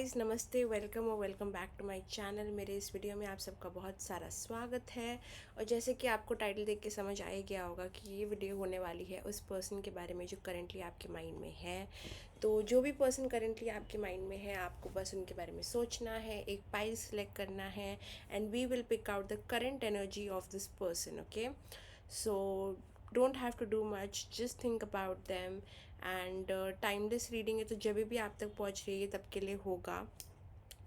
Guys नमस्ते, welcome और welcome back to my channel. मेरे इस वीडियो में आप सबका बहुत सारा स्वागत है। और जैसे कि आपको टाइटल देख के समझ आ ही गया होगा कि ये वीडियो होने वाली है उस पर्सन के बारे में जो करेंटली आपके माइंड में है। तो जो भी पर्सन करेंटली आपके माइंड में है, आपको बस उनके बारे में सोचना है, एक पाइल सेलेक्ट करना है and we will pick out the current energy of this person. Okay, so don't have to do much, just think about them. And timeless reading है, तो जब भी आप तक पहुंच रही है तब के लिए होगा।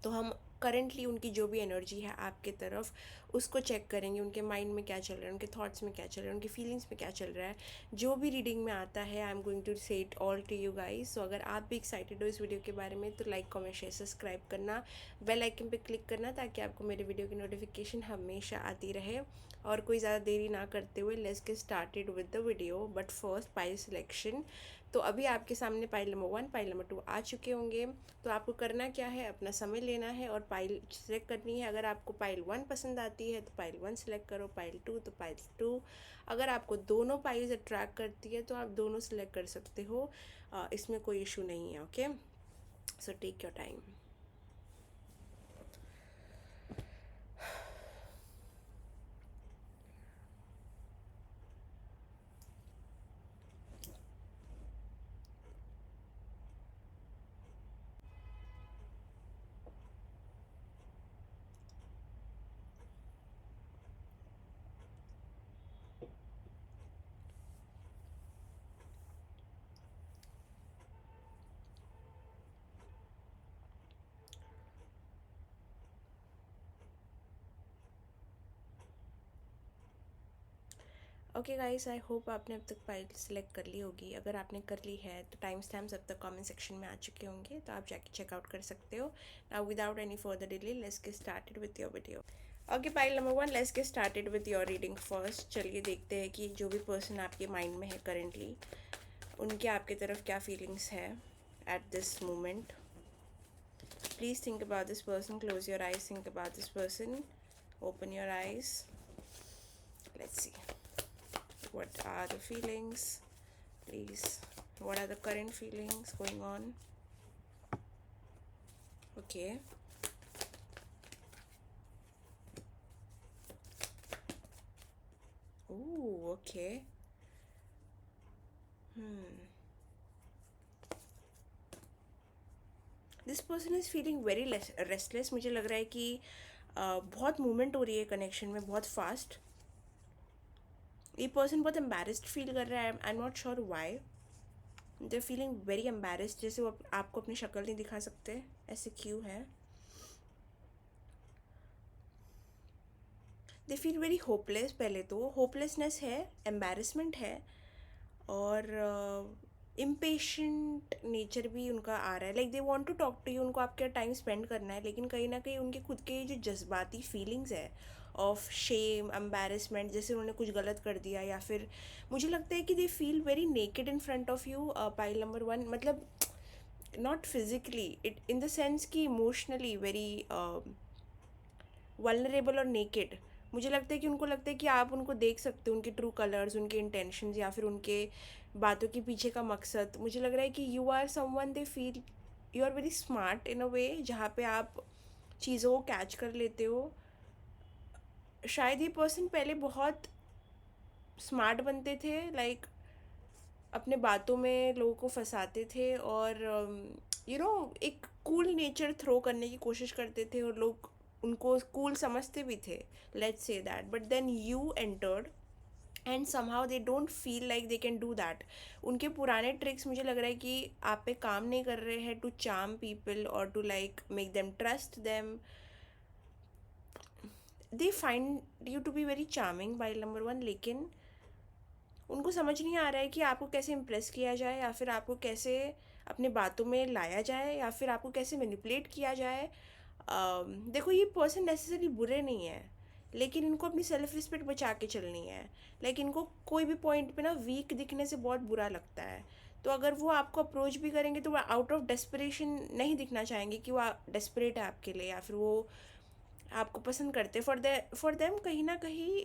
तो हम करेंटली उनकी जो भी एनर्जी है आपके तरफ उसको चेक करेंगे, उनके माइंड में क्या चल रहा है, उनके थॉट्स में क्या चल रहा है, उनकी फीलिंग्स में क्या चल रहा है। जो भी रीडिंग में आता है I am going to say it all to you guys. So अगर आप भी एक्साइटेड हो इस वीडियो के बारे में तो लाइक कमेंट शेयर सब्सक्राइब करना, बेल आइकन पे क्लिक करना ताकि आपको मेरे वीडियो की नोटिफिकेशन हमेशा आती रहे। और कोई ज़्यादा देरी ना करते हुए let's get started with the video. But first pile selection. तो अभी आपके सामने पाइल नंबर 1 पाइल नंबर 2 आ चुके होंगे। तो आपको करना क्या है, अपना समय लेना है और पाइल सेलेक्ट करनी है। अगर आपको पाइल 1 पसंद आती है तो पाइल 1 सेलेक्ट करो, पाइल 2 तो पाइल 2। अगर आपको दोनों पाइल्स अट्रैक्ट करती है तो आप दोनों सेलेक्ट कर सकते हो, इसमें कोई इशू नहीं है। Okay, so take your time. Okay guys, I hope आपने अब तक फाइल सेलेक्ट कर ली होगी। अगर आपने कर ली है तो टाइम स्टैम्प्स अब तक कमेंट सेक्शन में आ चुके होंगे, तो आप जाके चेकआउट कर सकते हो। Now without any further delay let's get started with your video. Okay, pile number 1, let's get started with your reading first. चलिए देखते हैं कि जो भी पर्सन आपके माइंड में है करेंटली, उनके आपके तरफ क्या फीलिंग्स है at this moment. Please think about this person, close your eyes, think about this person, open your eyes, let's see what are the feelings, please, what are the current feelings going on. Okay, ooh, okay. This person is feeling very restless. मुझे लग रहा है कि बहुत movement हो रही है connection में, बहुत फास्ट। ये पर्सन बहुत एम्बेरस्ड फील कर रहा है, I am not sure why. They feeling very embarrassed, जैसे वो आपको अपनी शक्ल नहीं दिखा सकते, ऐसे क्यों है। They feel very hopeless. पहले तो होपलेसनेस है, एम्बेरसमेंट है, और इम्पेशेंट नेचर भी उनका आ रहा है। Like they want to talk to you, उनको आपके टाइम स्पेंड करना है, लेकिन कहीं ना कहीं उनके खुद के जो जज्बाती फीलिंग्स है ऑफ शेम, एम्बेरसमेंट, जैसे उन्होंने कुछ गलत कर दिया, या फिर मुझे लगता है कि they feel very naked in front of you. Pile number 1, मतलब not physically, it in the sense कि इमोशनली वेरी वल्नरेबल और नेकेड। मुझे लगता है कि उनको लगता है कि आप उनको देख सकते हो, उनके ट्रू कलर्स, उनके इंटेंशंस, या फिर उनके बातों के पीछे का मकसद। मुझे लग रहा है कि you are someone they feel you are very smart in a way, जहाँ पे आप चीज़ों को कैच कर लेते हो। शायद ये पर्सन पहले बहुत स्मार्ट बनते थे, लाइक अपने बातों में लोगों को फंसाते थे, और एक कूल नेचर थ्रो करने की कोशिश करते थे, और लोग उनको कूल समझते भी थे, let's say that. But then you entered and somehow they don't feel like they can do that. उनके पुराने ट्रिक्स मुझे लग रहा है कि आप पे काम नहीं कर रहे हैं, टू चार्म पीपल और to like make them trust them. They find you to be very charming, pile number 1, लेकिन उनको समझ नहीं आ रहा है कि आपको कैसे इम्प्रेस किया जाए, या फिर आपको कैसे अपने बातों में लाया जाए, या फिर आपको कैसे मैनिपुलेट किया जाए। देखो, ये पर्सन नेसेसरी बुरे नहीं है, लेकिन इनको अपनी सेल्फ रिस्पेक्ट बचा के चलनी है। लाइक इनको कोई भी पॉइंट पे ना वीक दिखने से बहुत बुरा लगता है। तो अगर वो आपको अप्रोच भी करेंगे तो वो आउट ऑफ डेस्परेशन नहीं दिखना चाहेंगे कि वो डेस्परेट है आपके लिए, या फिर वो आपको पसंद करते। फॉर देम कहीं ना कहीं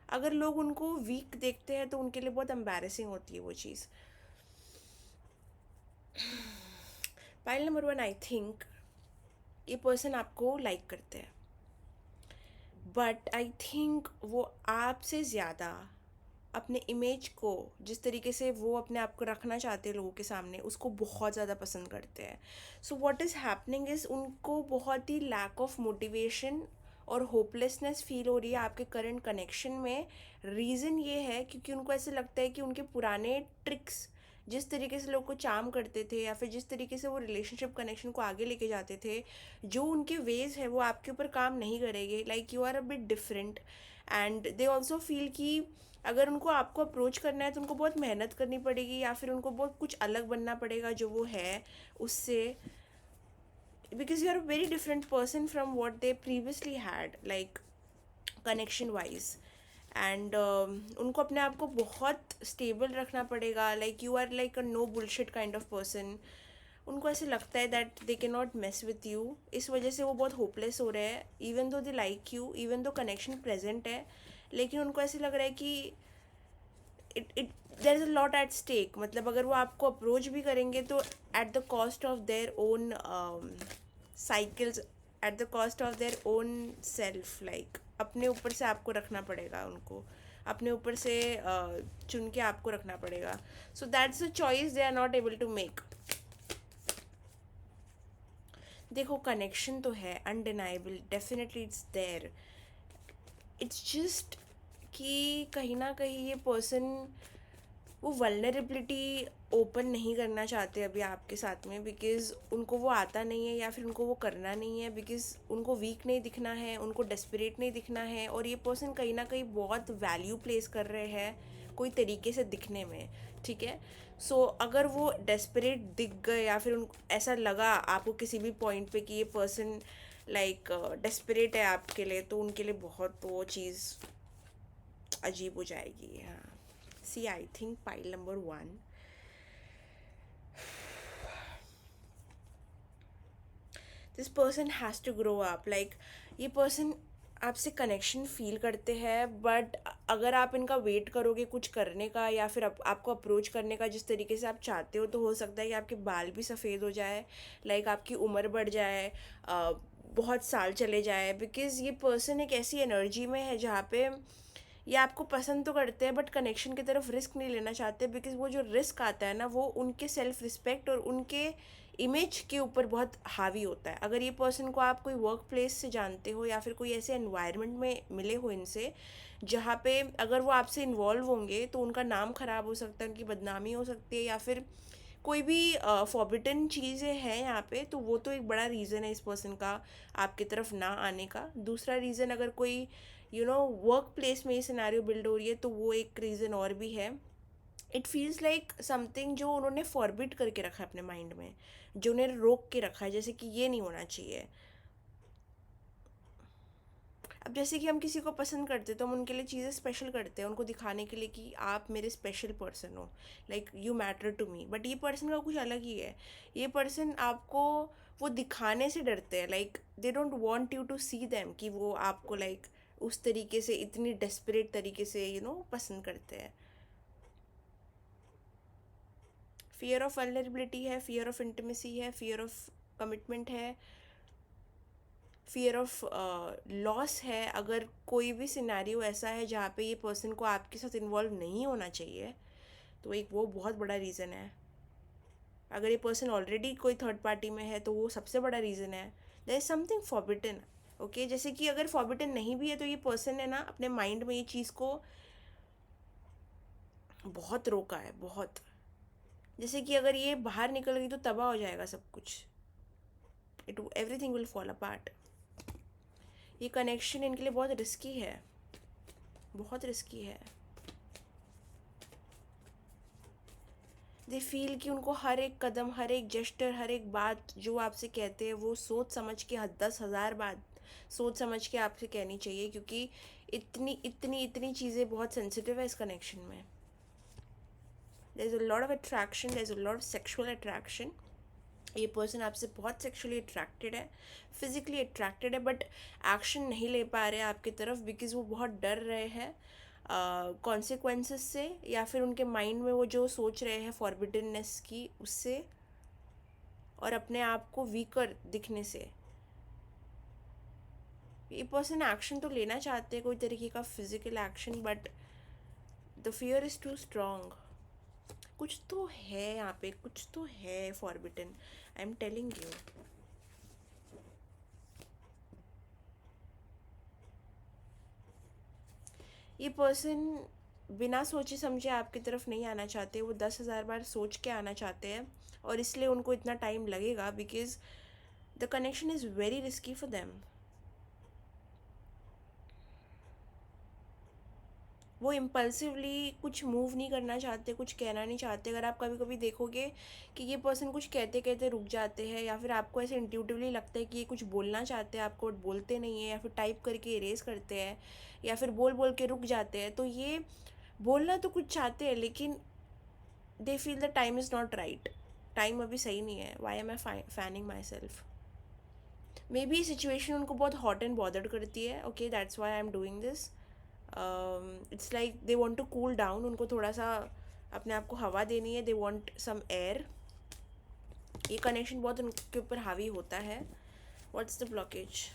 अगर लोग उनको वीक देखते हैं तो उनके लिए बहुत एम्बैरेसिंग होती है वो चीज़। पाइल नंबर 1, आई थिंक ये पर्सन आपको लाइक करते हैं, बट आई थिंक वो आपसे ज़्यादा अपने इमेज को, जिस तरीके से वो अपने आप को रखना चाहते हैं लोगों के सामने, उसको बहुत ज़्यादा पसंद करते हैं. So what is happening is उनको बहुत ही लैक ऑफ मोटिवेशन और होपलेसनेस फील हो रही है आपके करंट कनेक्शन में. रीज़न ये है क्योंकि उनको ऐसे लगता है कि उनके पुराने ट्रिक्स, जिस तरीके से लोग को चार्म करते थे या फिर जिस तरीके से वो रिलेशनशिप कनेक्शन को आगे लेके जाते थे, जो उनके वेज है वो आपके ऊपर काम नहीं करेंगे. Like you are a bit different. And they also feel कि अगर उनको आपको अप्रोच करना है तो उनको बहुत मेहनत करनी पड़ेगी या फिर उनको बहुत कुछ अलग बनना पड़ेगा जो वो है उससे, because you are a very different person from what they previously had, like connection wise. And उनको अपने आप को बहुत स्टेबल रखना पड़ेगा. Like you are like a no bullshit kind of person. उनको ऐसे लगता है that they can not mess with you. इस वजह से वो बहुत होपलेस हो रहे हैं. Even though they like you, even though connection present है, लेकिन उनको ऐसे लग रहा है कि it there is a lot at stake. मतलब अगर वो आपको अप्रोच भी करेंगे तो at the cost of their own cycles, at the cost of their own self. Like अपने ऊपर से आपको रखना पड़ेगा उनको, अपने ऊपर से चुन के आपको रखना पड़ेगा. So that's a choice they are not able to make. देखो कनेक्शन तो है undeniable, definitely it's there. It's just कि कहीं ना कहीं ये पर्सन वो वल्नरेबिलिटी ओपन नहीं करना चाहते अभी आपके साथ में, बिकॉज़ उनको वो आता नहीं है या फिर उनको वो करना नहीं है, बिकॉज़ उनको वीक नहीं दिखना है, उनको डेस्परेट नहीं दिखना है. और ये पर्सन कहीं ना कहीं बहुत वैल्यू प्लेस कर रहे हैं कोई तरीके से दिखने में. ठीक है. सो अगर वो डेस्परेट दिख गए या फिर उन ऐसा लगा आपको किसी भी पॉइंट पे कि ये पर्सन लाइक डेस्परेट है आपके लिए, तो उनके लिए बहुत वो चीज़ अजीब हो जाएगी. हाँ. See I think pile number 1, this person has to grow up. Like ये पर्सन आपसे कनेक्शन फील करते हैं, बट अगर आप इनका वेट करोगे कुछ करने का या फिर आपको अप्रोच करने का जिस तरीके से आप चाहते हो, तो हो सकता है कि आपके बाल भी सफ़ेद हो जाए, लाइक आपकी उम्र बढ़ जाए, बहुत साल चले जाए. बिकॉज़ ये पर्सन एक ऐसी एनर्जी में है जहाँ पे ये आपको पसंद तो करते हैं बट कनेक्शन की तरफ रिस्क नहीं लेना चाहते, बिकॉज वो जो रिस्क आता है ना वो उनके सेल्फ रिस्पेक्ट और उनके इमेज के ऊपर बहुत हावी होता है. अगर ये पर्सन को आप कोई वर्क प्लेस से जानते हो या फिर कोई ऐसे एनवायरनमेंट में मिले हो इनसे जहाँ पे अगर वो आपसे इन्वॉल्व होंगे तो उनका नाम ख़राब हो सकता है, उनकी बदनामी हो सकती है, या फिर कोई भी फॉरबिडन चीज़ें हैं यहाँ पे, तो वो तो एक बड़ा रीज़न है इस पर्सन का आपकी तरफ ना आने का. दूसरा रीज़न, अगर कोई वर्क प्लेस में ये सिनेरियो बिल्ड हो रही है तो वो एक रीज़न और भी है. इट फील्स लाइक समथिंग जो उन्होंने फॉरबिट करके रखा है अपने माइंड में, जो उन्हें रोक के रखा है, जैसे कि ये नहीं होना चाहिए. अब जैसे कि हम किसी को पसंद करते हैं तो हम उनके लिए चीज़ें स्पेशल करते हैं, उनको दिखाने के लिए कि आप मेरे स्पेशल पर्सन हो, like you matter to me. But ये पर्सन का कुछ अलग ही है. ये पर्सन आपको वो दिखाने से डरते हैं. Like they don't want you to see them कि वो आपको लाइक उस तरीके से इतनी डेस्परेट तरीके से पसंद करते हैं. फियर ऑफ वल्नरेबिलिटी है, फियर ऑफ इंटीमेसी है, फियर ऑफ कमिटमेंट है, फियर ऑफ लॉस है. अगर कोई भी सिनेरियो ऐसा है जहाँ पे ये पर्सन को आपके साथ इन्वॉल्व नहीं होना चाहिए, तो एक वो बहुत बड़ा रीज़न है. अगर ये पर्सन ऑलरेडी कोई थर्ड पार्टी में है तो वो सबसे बड़ा रीज़न है. There is something forbidden. Okay, जैसे कि अगर फॉरबिटन नहीं भी है तो ये पर्सन है ना अपने माइंड में ये चीज़ को बहुत रोका है, बहुत. जैसे कि अगर ये बाहर निकल गई तो तबाह हो जाएगा सब कुछ. Everything will fall apart. ये कनेक्शन इनके लिए बहुत रिस्की है, बहुत रिस्की है. दे फील कि उनको हर एक कदम, हर एक जेस्टर, हर एक बात जो आपसे कहते हैं वो सोच समझ के 10,000 बात सोच समझ के आपसे कहनी चाहिए, क्योंकि इतनी इतनी इतनी चीज़ें बहुत सेंसिटिव है इस कनेक्शन में. There is a lot of attraction, there is a lot of sexual attraction. ये पर्सन आपसे बहुत सेक्शुअली अट्रैक्टेड है, फिज़िकली अट्रैक्टेड है, बट एक्शन नहीं ले पा रहे हैं आपकी तरफ बिकॉज़ वो बहुत डर रहे हैं कॉन्सिक्वेंसेस से, या फिर उनके माइंड में वो जो सोच रहे हैं फॉरबिडननेस की उससे, और अपने आप को वीकर दिखने से. ये पर्सन एक्शन तो लेना चाहते हैं, कोई तरीके का physical action, but the fear is too strong. कुछ तो है यहाँ पे, कुछ तो है forbidden, I am telling you. ये पर्सन बिना सोचे समझे आपकी तरफ नहीं आना चाहते, वो 10,000 बार सोच के आना चाहते हैं, और इसलिए उनको इतना टाइम लगेगा because the connection is very risky for them. वो इम्पल्सिवली कुछ मूव नहीं करना चाहते, कुछ कहना नहीं चाहते। अगर आप कभी कभी देखोगे कि ये पर्सन कुछ कहते कहते रुक जाते हैं, या फिर आपको ऐसे इंट्यूटिवली लगता है कि ये कुछ बोलना चाहते हैं आपको बट बोलते नहीं है, या फिर टाइप करके इरेज करते हैं, या फिर बोल बोल के रुक जाते हैं, तो ये बोलना तो कुछ चाहते हैं लेकिन they feel the time is not right. Time अभी सही नहीं है। Why am I fanning myself? Maybe situation उनको बहुत हॉट एंड बॉदर्ड करती है। Okay, that's why I am doing this. It's like they want to cool down, उनको थोड़ा सा अपने आप को हवा देनी है, दे वॉन्ट सम एयर। ये कनेक्शन बहुत उनके ऊपर हावी होता है। What's the blockage?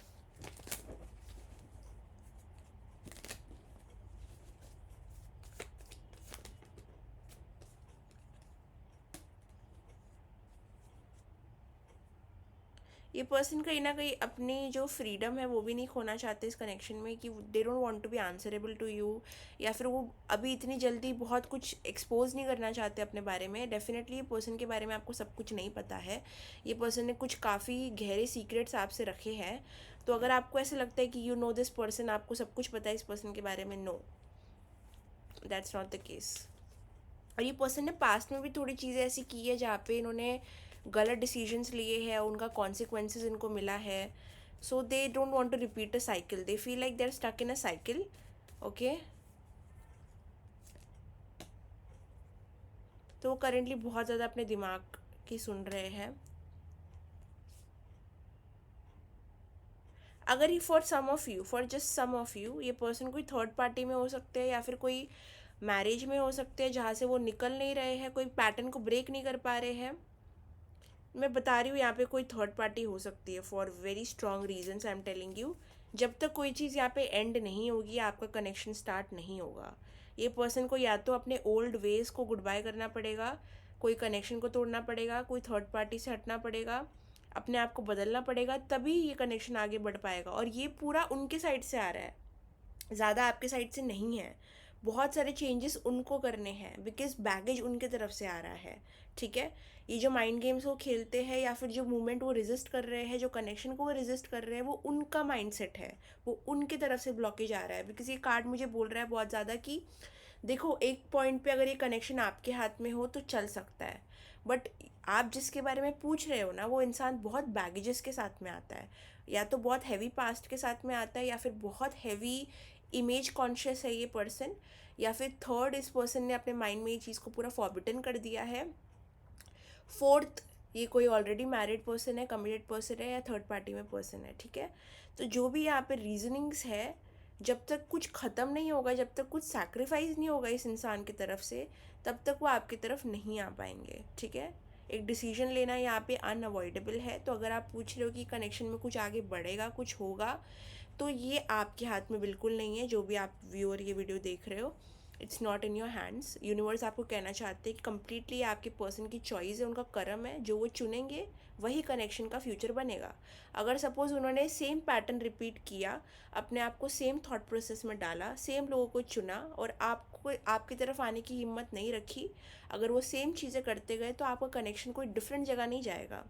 ये पर्सन कहीं ना कहीं अपनी जो फ्रीडम है वो भी नहीं खोना चाहते इस कनेक्शन में, कि they don't want to be answerable to you, या फिर वो अभी इतनी जल्दी बहुत कुछ एक्सपोज नहीं करना चाहते अपने बारे में। डेफिनेटली ये पर्सन के बारे में आपको सब कुछ नहीं पता है। ये पर्सन ने कुछ काफ़ी गहरे सीक्रेट्स आपसे रखे हैं। तो अगर आपको ऐसे लगता है कि यू नो दिस पर्सन, आपको सब कुछ पता है इस पर्सन के बारे में, no, that's not the case. और ये पर्सन ने पास्ट में भी थोड़ी चीज़ें ऐसी की है जहाँ पे इन्होंने गलत डिसीजंस लिए हैं, उनका कॉन्सिक्वेंसेस इनको मिला है। So they don't want to repeat a cycle, they feel like they are stuck in a cycle. Okay, तो वो करेंटली बहुत ज़्यादा अपने दिमाग की सुन रहे हैं। अगर he for some of you, for just some of you, ये पर्सन कोई थर्ड पार्टी में हो सकते हैं, या फिर कोई मैरिज में हो सकते हैं जहाँ से वो निकल नहीं रहे हैं, कोई पैटर्न को ब्रेक नहीं कर पा रहे हैं। मैं बता रही हूँ यहाँ पे कोई थर्ड पार्टी हो सकती है for very strong reasons, I am telling you. जब तक कोई चीज़ यहाँ पे एंड नहीं होगी, आपका कनेक्शन स्टार्ट नहीं होगा। ये पर्सन को या तो अपने ओल्ड वेज को गुड बाय करना पड़ेगा, कोई कनेक्शन को तोड़ना पड़ेगा, कोई थर्ड पार्टी से हटना पड़ेगा, अपने आप को बदलना पड़ेगा, तभी ये कनेक्शन आगे बढ़ पाएगा। और ये पूरा उनके साइड से आ रहा है, ज़्यादा आपके साइड से नहीं है। बहुत सारे चेंजेस उनको करने हैं बिकॉज बैगेज उनके तरफ से आ रहा है। ठीक है, ये जो माइंड गेम्स वो खेलते हैं, या फिर जो मूवमेंट वो रेजिस्ट कर रहे हैं, जो कनेक्शन को वो रेजिस्ट कर रहे हैं, वो उनका माइंडसेट है, वो उनके तरफ से ब्लॉकेज आ रहा है। बिकॉज ये कार्ड मुझे बोल रहा है बहुत ज़्यादा कि देखो, एक पॉइंट पे अगर ये कनेक्शन आपके हाथ में हो तो चल सकता है, बट आप जिसके बारे में पूछ रहे हो ना, वो इंसान बहुत बैगेजेस के साथ में आता है। या तो बहुत हैवी पास्ट के साथ में आता है, या फिर बहुत हैवी इमेज कॉन्शियस है ये पर्सन, या फिर थर्ड, इस पर्सन ने अपने माइंड में ये चीज़ को पूरा फॉरबिटन कर दिया है। फोर्थ, ये कोई ऑलरेडी मैरिड पर्सन है, कमिटेड पर्सन है, या थर्ड पार्टी में पर्सन है। ठीक है, तो जो भी यहाँ पे रीजनिंग्स है, जब तक कुछ ख़त्म नहीं होगा, जब तक कुछ सैक्रिफाइस नहीं होगा इस इंसान की तरफ से, तब तक वो आपकी तरफ नहीं आ पाएंगे। ठीक है, एक डिसीजन लेना यहाँ पे अनअवॉइडेबल है। तो अगर आप पूछ रहे हो कि कनेक्शन में कुछ आगे बढ़ेगा, कुछ होगा, तो ये आपके हाथ में बिल्कुल नहीं है। जो भी आप व्यूअर ये वीडियो देख रहे हो, it's not in your hands. Universe आपको कहना चाहते हैं कि कम्प्लीटली आपके पर्सन की चॉइस है, उनका कर्म है, जो वो चुनेंगे वही कनेक्शन का फ्यूचर बनेगा। अगर सपोज़ उन्होंने सेम पैटर्न रिपीट किया, अपने आप को सेम थॉट प्रोसेस में डाला, सेम लोगों को चुना, और आपको आपकी तरफ आने की हिम्मत नहीं रखी, अगर वो सेम चीज़ें करते गए, तो आपका कनेक्शन कोई डिफरेंट जगह नहीं जाएगा।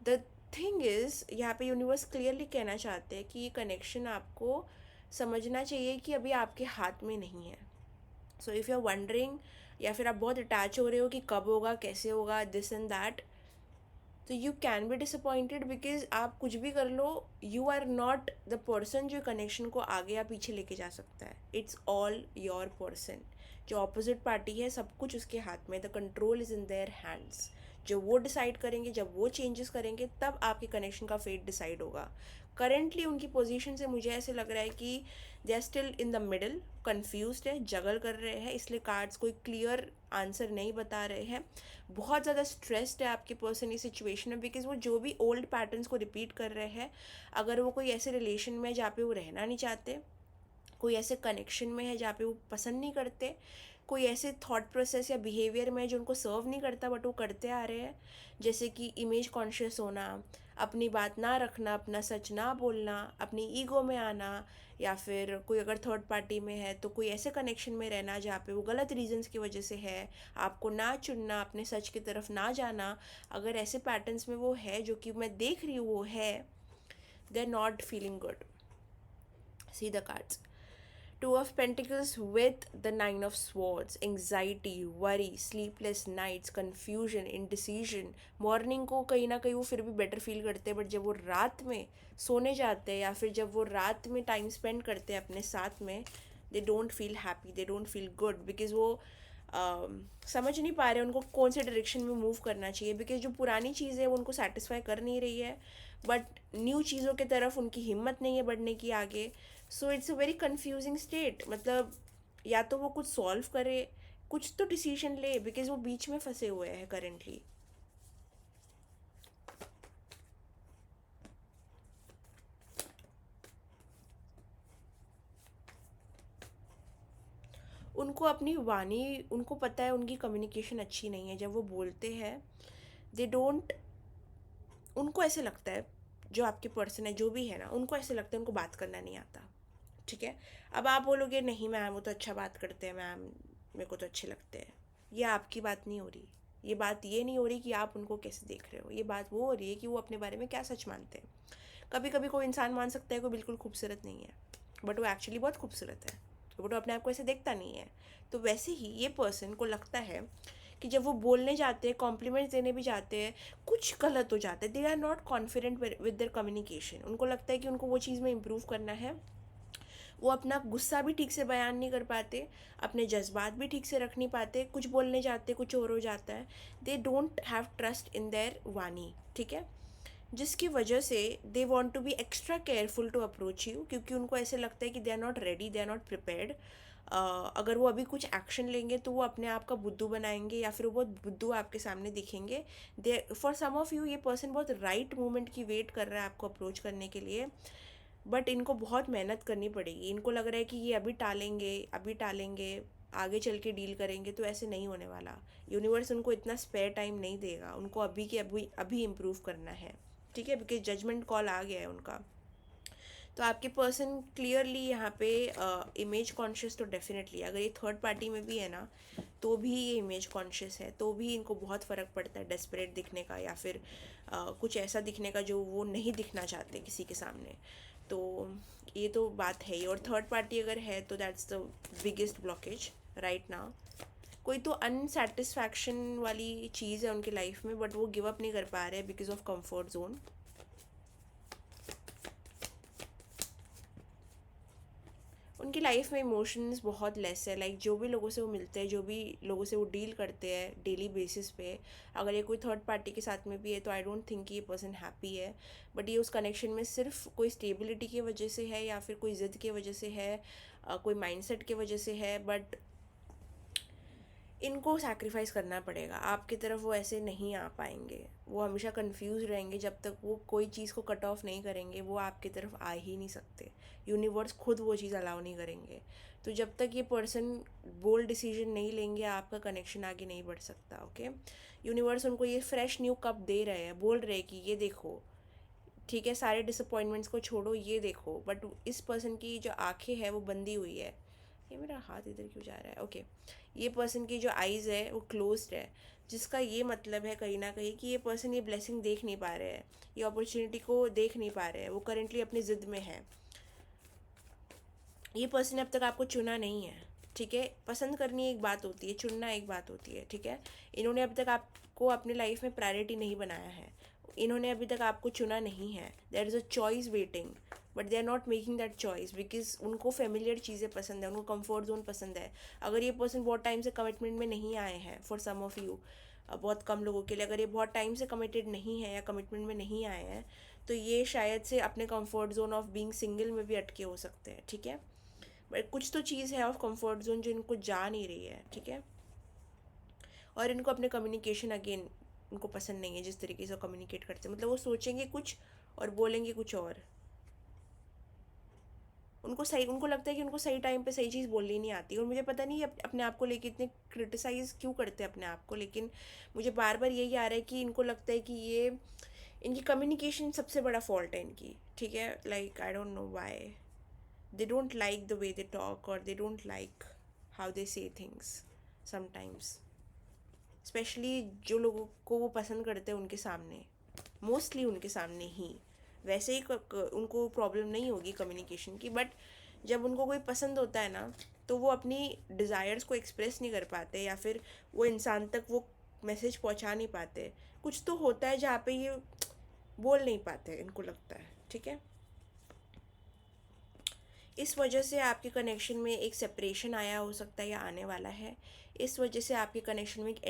द थिंग इज़, यहाँ पे यूनिवर्स क्लियरली कहना चाहते हैं कि ये कनेक्शन आपको समझना चाहिए कि अभी आपके हाथ में नहीं है। So if you are wondering, या फिर आप बहुत अटैच हो रहे हो कि कब होगा, कैसे होगा, दिस एंड दैट, तो you can be disappointed. Because आप कुछ भी कर लो, you are not the person जो कनेक्शन को आगे या पीछे लेके जा सकता है। It's all your person. जो ऑपोजिट पार्टी है, सब कुछ उसके हाथ में, the control is in their hands. जब वो डिसाइड करेंगे, जब वो चेंजेस करेंगे, तब आपके कनेक्शन का फेट डिसाइड होगा। करेंटली उनकी पोजीशन से मुझे ऐसे लग रहा है कि they are still in the middle, confused है, जगल कर रहे हैं, इसलिए कार्ड्स कोई क्लियर आंसर नहीं बता रहे हैं। बहुत ज़्यादा स्ट्रेस्ड है आपके पर्सन इस सिचुएशन में, बिकॉज वो जो भी ओल्ड पैटर्न्स को रिपीट कर रहे हैं। अगर वो कोई ऐसे रिलेशन में है जहाँ पे वो रहना नहीं चाहते, कोई ऐसे कनेक्शन में है जहाँ पे वो पसंद नहीं करते, कोई ऐसे थॉट प्रोसेस या बिहेवियर में है जो उनको सर्व नहीं करता बट वो करते आ रहे हैं, जैसे कि इमेज कॉन्शियस होना, अपनी बात ना रखना, अपना सच ना बोलना, अपनी ईगो में आना, या फिर कोई अगर थर्ड पार्टी में है तो कोई ऐसे कनेक्शन में रहना जहाँ पे वो गलत रीजंस की वजह से है, आपको ना चुनना, अपने सच की तरफ ना जाना। अगर ऐसे पैटर्न्स में वो है, जो कि मैं देख रही हूँ वो है, they are not feeling good. See the cards, Two of Pentacles with the Nine of Swords, anxiety, worry, sleepless nights, confusion, indecision। Morning को कहीं ना कहीं वो फिर भी बेटर फील करते हैं, बट जब वो रात में सोने जाते हैं या फिर जब वो रात में टाइम स्पेंड करते हैं अपने साथ में, दे don't feel happy, they don't feel good, because वो समझ नहीं पा रहे उनको कौन से डायरेक्शन में मूव करना चाहिए, बिकॉज जो पुरानी चीज़ है वो उनको सेटिस्फाई कर नहीं रही है, बट न्यू चीज़ों की तरफ उनकी हिम्मत नहीं है बढ़ने की आगे। So it's a very confusing state. मतलब या तो वो कुछ सॉल्व करे, कुछ तो डिसीजन ले, बिकॉज वो बीच में फंसे हुए हैं करेंटली। उनको अपनी वाणी, उनको पता है उनकी कम्युनिकेशन अच्छी नहीं है, जब वो बोलते हैं दे डोंट, उनको ऐसे लगता है, जो आपके पर्सन है जो भी है ना, उनको ऐसे लगता है उनको बात करना नहीं आता। ठीक है, अब आप बोलोगे नहीं मैम वो तो अच्छा बात करते हैं मैम, मेरे को तो अच्छे लगते हैं। ये आपकी बात नहीं हो रही, ये बात ये नहीं हो रही कि आप उनको कैसे देख रहे हो, ये बात वो हो रही है कि वो अपने बारे में क्या सच मानते हैं। कभी कभी कोई इंसान मान सकता है कोई बिल्कुल खूबसूरत नहीं है, बट वो एक्चुअली बहुत खूबसूरत है, बट वो अपने आप को ऐसे देखता नहीं है। तो वैसे ही ये पर्सन को लगता है कि जब वो बोलने जाते हैं, कॉम्प्लीमेंट्स देने भी जाते हैं, कुछ गलत हो जाता है, they are not confident with their communication. उनको लगता है कि उनको वो चीज़ में इम्प्रूव करना है, वो अपना गुस्सा भी ठीक से बयान नहीं कर पाते, अपने जज्बात भी ठीक से रख नहीं पाते, कुछ बोलने जाते कुछ और हो जाता है। They don't have trust in their वाणी। ठीक है, जिसकी वजह से they want to be extra careful to approach you, क्योंकि उनको ऐसे लगता है कि they are not ready, they are not prepared. अगर वो अभी कुछ एक्शन लेंगे तो वो अपने आप का बुद्धू बनाएंगे, या फिर वो बहुत बुद्धू आपके सामने दिखेंगे। दे फॉर सम ऑफ यू ये पर्सन बहुत राइट मोमेंट की वेट कर रहा है आपको अप्रोच करने के लिए, बट इनको बहुत मेहनत करनी पड़ेगी। इनको लग रहा है कि ये अभी टालेंगे, अभी टालेंगे, आगे चल के डील करेंगे, तो ऐसे नहीं होने वाला। यूनिवर्स उनको इतना स्पेयर टाइम नहीं देगा, उनको अभी के अभी अभी इम्प्रूव करना है। ठीक है, बिकॉज जजमेंट कॉल आ गया है उनका। तो आपके पर्सन क्लियरली यहाँ पे इमेज कॉन्शियस तो डेफिनेटली, अगर ये थर्ड पार्टी में भी है ना तो भी ये इमेज कॉन्शियस है, तो भी इनको बहुत फ़र्क पड़ता है डेस्परेट दिखने का, या फिर कुछ ऐसा दिखने का जो वो नहीं दिखना चाहते किसी के सामने। तो ये तो बात है ही। और थर्ड पार्टी अगर है तो that's the biggest blockage right now. कोई तो अनसेटिस्फैक्शन वाली चीज़ है उनकी लाइफ में, बट वो गिव अप नहीं कर पा रहे बिकॉज ऑफ कंफर्ट जोन। उनकी लाइफ में इमोशंस बहुत लेस है, लाइक जो भी लोगों से वो मिलते हैं, जो भी लोगों से वो डील करते हैं डेली बेसिस पे, अगर ये कोई थर्ड पार्टी के साथ में भी है तो आई डोंट थिंक ये पर्सन हैप्पी है। बट ये उस कनेक्शन में सिर्फ कोई स्टेबिलिटी की वजह से है, या फिर कोई ज़िद की वजह से है, कोई माइंडसेट की वजह से है, बट इनको सैक्रिफाइस करना पड़ेगा। आपकी तरफ वो ऐसे नहीं आ पाएंगे, वो हमेशा कंफ्यूज रहेंगे, जब तक वो कोई चीज़ को कट ऑफ नहीं करेंगे वो आपकी तरफ आ ही नहीं सकते। यूनिवर्स खुद वो चीज़ अलाउ नहीं करेंगे। तो जब तक ये पर्सन बोल्ड डिसीजन नहीं लेंगे आपका कनेक्शन आगे नहीं बढ़ सकता। ओके, यूनिवर्स उनको ये फ्रेश न्यू कप दे रहे हैं, बोल रहे हैं कि ये देखो, ठीक है सारे डिसअपॉइंटमेंट्स को छोड़ो, ये देखो। बट इस पर्सन की जो आंखें हैं वो बंदी हुई है। ये मेरा हाथ इधर क्यों जा रहा है? ओके, ये पर्सन की जो आइज़ है वो क्लोज्ड है, जिसका ये मतलब है कहीं ना कहीं कि ये पर्सन ये ब्लेसिंग देख नहीं पा रहे हैं, ये अपॉर्चुनिटी को देख नहीं पा रहे हैं, वो करेंटली अपनी ज़िद में है। ये पर्सन अब तक आपको चुना नहीं है। ठीक है, पसंद करनी एक बात होती है, चुनना एक बात होती है। ठीक है, इन्होंने अब तक आपको अपनी लाइफ में प्रायोरिटी नहीं बनाया है, इन्होंने अभी तक आपको चुना नहीं है। There is a choice waiting, but they are not making that choice because उनको फेमिलियर चीज़ें पसंद है, उनको कंफर्ट जोन पसंद है। अगर ये पर्सन बहुत टाइम से कमिटमेंट में नहीं आए हैं फॉर सम ऑफ यू, बहुत कम लोगों के लिए, अगर ये बहुत टाइम से कमिटेड नहीं है या कमिटमेंट में नहीं आए हैं, तो ये शायद से अपने comfort zone of being single में भी अटके हो सकते हैं, ठीक है। बट कुछ तो चीज़ है ऑफ कंफर्ट जोन जो इनको जा नहीं रही है, ठीक है। और इनको अपने कम्युनिकेशन अगेन उनको पसंद नहीं है जिस तरीके से कम्युनिकेट करते हैं, मतलब वो सोचेंगे कुछ और बोलेंगे कुछ और। उनको लगता है कि उनको सही टाइम पे सही चीज़ बोलनी नहीं आती। और मुझे पता नहीं अपने आप को लेके इतने क्रिटिसाइज़ क्यों करते हैं अपने आप को, लेकिन मुझे बार बार यही आ रहा है कि इनको लगता है कि ये इनकी कम्युनिकेशन सबसे बड़ा फॉल्ट है इनकी, ठीक है। Like I don't know why they don't like the way they talk, और they don't like how they say things sometimes, specially जो लोगों को वो पसंद करते हैं उनके सामने, मोस्टली उनके सामने ही। वैसे ही उनको प्रॉब्लम नहीं होगी कम्युनिकेशन की, बट जब उनको कोई पसंद होता है ना, तो वो अपनी डिज़ायर्स को एक्सप्रेस नहीं कर पाते, या फिर वो इंसान तक वो मैसेज पहुंचा नहीं पाते। कुछ तो होता है जहाँ पे ये बोल नहीं पाते, इनको लगता है, ठीक है। इस वजह से आपके कनेक्शन में एक सेपरेशन आया हो सकता है या आने वाला है। इस वजह से आपके कनेक्शन में एक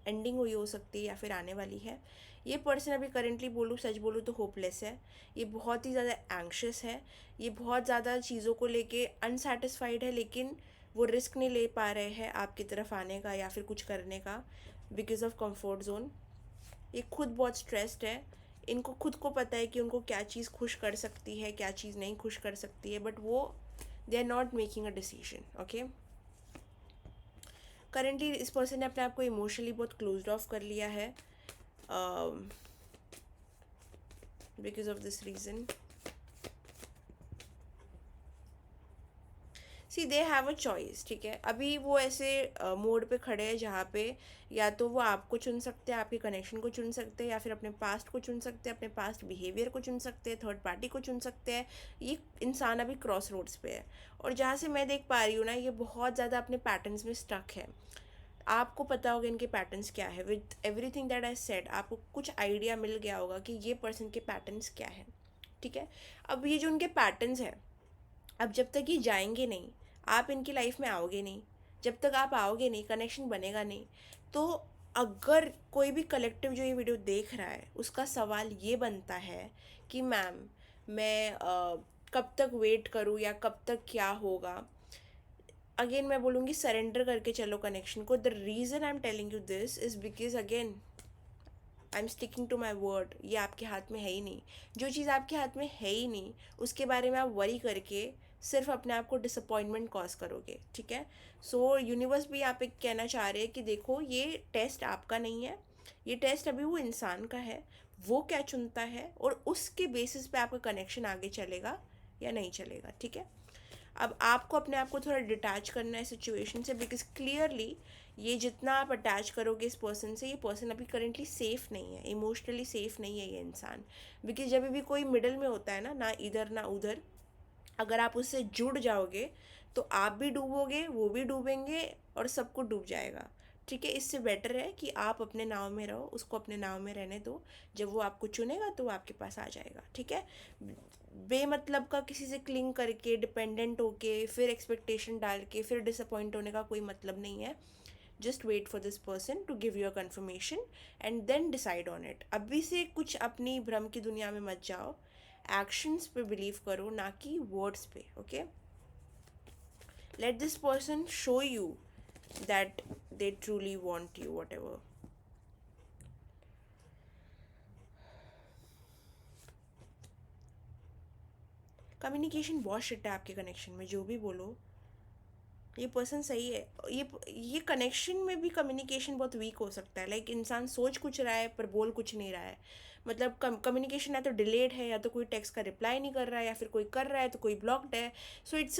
एंडिंग हुई हो सकती है या फिर आने वाली है। ये पर्सन अभी करेंटली सच बोलूँ तो होपलेस है। ये बहुत ही ज़्यादा एंग्शियस है। ये बहुत ज़्यादा चीज़ों को लेके अनसेटिस्फाइड है, लेकिन वो रिस्क नहीं ले पा रहे हैं आपकी तरफ आने का या फिर कुछ करने का, बिकॉज ऑफ कंफर्ट जोन। ये खुद बहुत स्ट्रेस्ड है। इनको खुद को पता है कि उनको क्या चीज़ खुश कर सकती है, क्या चीज़ नहीं खुश कर सकती है, बट वो they are not making a decision, okay. Currently इस पर्सन ने अपने आप को इमोशनली बहुत क्लोज्ड ऑफ कर लिया है because of this reason. See they have a choice, ठीक है। अभी वो ऐसे मोड पे खड़े हैं जहाँ पे या तो वो आपको चुन सकते हैं, आपके कनेक्शन को चुन सकते हैं, या फिर अपने पास्ट को चुन सकते हैं, अपने पास्ट बिहेवियर को चुन सकते हैं, थर्ड पार्टी को चुन सकते हैं। ये इंसान अभी क्रॉस रोड्स पे है, और जहाँ से मैं देख पा रही हूँ ना, ये बहुत ज़्यादा अपने पैटर्न्स में स्टक है। आपको पता होगा इनके पैटर्न्स क्या है। With everything that I said, आपको कुछ आइडिया मिल गया होगा कि ये पर्सन के पैटर्न्स क्या है, ठीक है। अब ये जो उनके पैटर्न्स हैं, अब जब तक ये जाएंगे नहीं, आप इनकी लाइफ में आओगे नहीं। जब तक आप आओगे नहीं, कनेक्शन बनेगा नहीं। तो अगर कोई भी कलेक्टिव जो ये वीडियो देख रहा है, उसका सवाल ये बनता है कि मैम मैं कब तक वेट करूँ या कब तक क्या होगा। अगेन मैं बोलूँगी सरेंडर करके चलो कनेक्शन को। The reason I am telling you this is because again I am sticking to my word. ये आपके हाथ में है ही नहीं। जो चीज़ आपके हाथ में है ही नहीं, उसके बारे में आप वरी करके सिर्फ अपने आप को डिसअपॉइंटमेंट कॉज करोगे, ठीक है। सो यूनिवर्स भी यहाँ पे कहना चाह रहे हैं कि देखो, ये टेस्ट आपका नहीं है, ये टेस्ट अभी वो इंसान का है। वो क्या चुनता है, और उसके बेसिस पे आपका कनेक्शन आगे चलेगा या नहीं चलेगा, ठीक है। अब आपको अपने आप को थोड़ा डिटैच करना है सिचुएशन से, बिकॉज क्लियरली ये जितना आप अटैच करोगे इस पर्सन से, ये पर्सन अभी करेंटली सेफ़ नहीं है, इमोशनली सेफ़ नहीं है ये इंसान। बिकॉज जब भी कोई मिडल में होता है ना, ना इधर ना उधर, अगर आप उससे जुड़ जाओगे तो आप भी डूबोगे, वो भी डूबेंगे, और सबको डूब जाएगा, ठीक है। इससे बेटर है कि आप अपने नाव में रहो, उसको अपने नाव में रहने दो। जब वो आपको चुनेगा तो वो आपके पास आ जाएगा, ठीक है। बेमतलब का किसी से क्लिंग करके, डिपेंडेंट होके, फिर एक्सपेक्टेशन डाल के, फिर डिसअपॉइंट होने का कोई मतलब नहीं है। Just wait for this person to give you a confirmation and then decide on it. अभी से कुछ अपनी भ्रम की दुनिया में मत जाओ, एक्शंस पे बिलीव करो, ना कि वर्ड्स पे, okay. Let this person show you that they truly want you, what ever. Communication बहुत शिट है आपके कनेक्शन में, जो भी बोलो ये पर्सन सही है। ये कनेक्शन में भी कम्युनिकेशन बहुत वीक हो सकता है। लाइक इंसान सोच कुछ रहा है पर बोल कुछ नहीं रहा है। मतलब कम्युनिकेशन या तो डिलेड है, या तो कोई टेक्स्ट का रिप्लाई नहीं कर रहा है, या फिर कोई कर रहा है तो कोई ब्लॉक्ड है। सो इट्स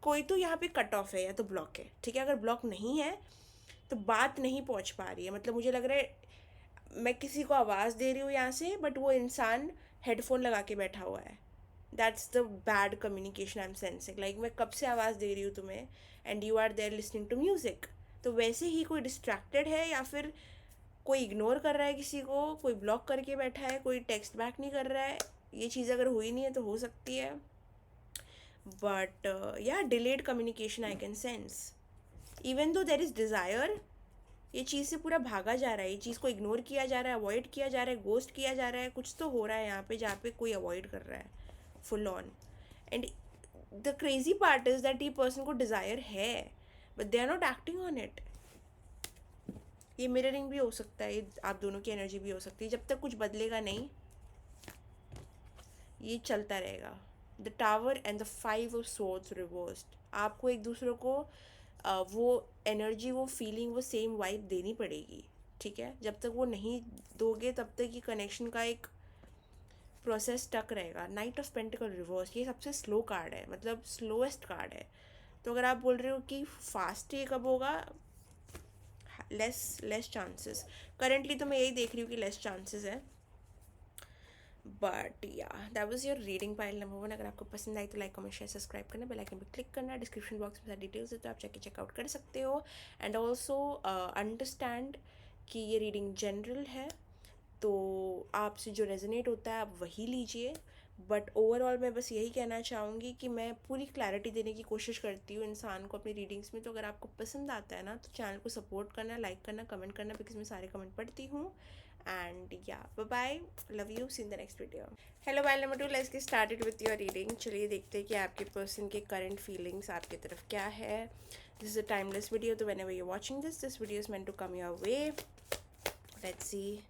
कोई तो यहाँ पे कट ऑफ है या तो ब्लॉक है, ठीक है। अगर ब्लॉक नहीं है तो बात नहीं पहुँच पा रही है। मतलब मुझे लग रहा है मैं किसी को आवाज़ दे रही हूँ यहाँ से, बट वो इंसान हेडफोन लगा के बैठा हुआ है। That's the bad communication I am sensing. Like मैं कब से आवाज़ दे रही हूँ तुम्हें, and you are there listening to music. तो वैसे ही कोई डिस्ट्रैक्टेड है, या फिर कोई इग्नोर कर रहा है किसी को, कोई ब्लॉक करके बैठा है, कोई टेक्स्ट बैक नहीं कर रहा है। ये चीज़ अगर हुई नहीं है तो हो सकती है, बट या delayed communication I can sense. Even though there is desire, ये चीज़ से पूरा भागा जा रहा है, ये चीज़ को इग्नोर किया जा रहा है, अवॉइड किया जा रहा है, गोस्ट किया जा रहा है, कुछ तो हो रहा है यहाँ पे जहाँ पे कोई अवॉइड कर रहा है full on. And the crazy part is that ये पर्सन को डिज़ायर है but they are not acting on it. ये मिररिंग भी हो सकता है, आप दोनों की एनर्जी भी हो सकती है। जब तक कुछ बदलेगा नहीं ये चलता रहेगा। The tower and the five of swords reversed. आपको एक दूसरे को वो एनर्जी, वो फीलिंग, वो सेम वाइब देनी पड़ेगी, ठीक है। जब तक वो नहीं दोगे तब तक ये कनेक्शन का एक प्रोसेस टक रहेगा। नाइट ऑफ पेंटिकल रिवर्स, ये सबसे स्लो कार्ड है, मतलब स्लोएस्ट कार्ड है। तो अगर आप बोल रहे हो कि फास्ट ये कब होगा, लेस चांसेस। करेंटली तो मैं यही देख रही हूँ कि लेस चांसेस है। बट या that was your reading pile number 1। अगर आपको पसंद आई तो लाइक कमेंट शेयर सब्सक्राइब करना, बेल आइकन पर क्लिक करना। डिस्क्रिप्शन बॉक्स में सारी डिटेल्स है तो आप जाके चेकआउट कर सकते हो। एंड ऑल्सो अंडरस्टैंड कि ये रीडिंग जनरल है, तो आपसे जो रेजोनेट होता है आप वही लीजिए। बट ओवरऑल मैं बस यही कहना चाहूँगी कि मैं पूरी क्लैरिटी देने की कोशिश करती हूँ इंसान को अपनी रीडिंग्स में। तो अगर आपको पसंद आता है ना तो चैनल को सपोर्ट करना, लाइक करना, कमेंट करना, बिकॉज मैं सारे कमेंट पढ़ती हूँ। And yeah bye, love you, see in the next video. Hello pile number 2, let's get started with your reading. चलिए देखते हैं कि आपके पर्सन के करंट फीलिंग्स आपकी तरफ क्या है। This is a timeless video, तो whenever you watching this video is meant to come your way. Let's see.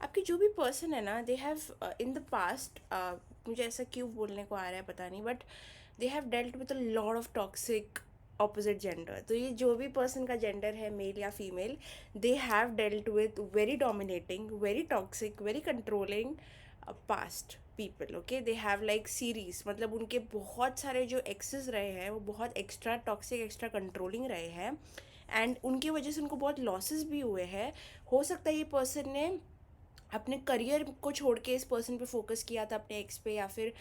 आपके जो भी पर्सन है ना, they have in the past, मुझे ऐसा क्यों बोलने को आ रहा है पता नहीं, but they have dealt with a lot of toxic opposite gender. तो ये जो भी पर्सन का जेंडर है, मेल या female, they have dealt with very dominating, very toxic, very controlling past people. Okay, they have like series, मतलब उनके बहुत सारे जो एक्सेस रहे हैं वो बहुत एक्स्ट्रा टॉक्सिक, एक्स्ट्रा कंट्रोलिंग रहे हैं। एंड उनकी वजह से उनको बहुत लॉसेस भी हुए हैं। हो सकता है ये पर्सन ने अपने करियर को छोड़ के इस पर्सन पे फोकस किया था, अपने एक्स पे, या फिर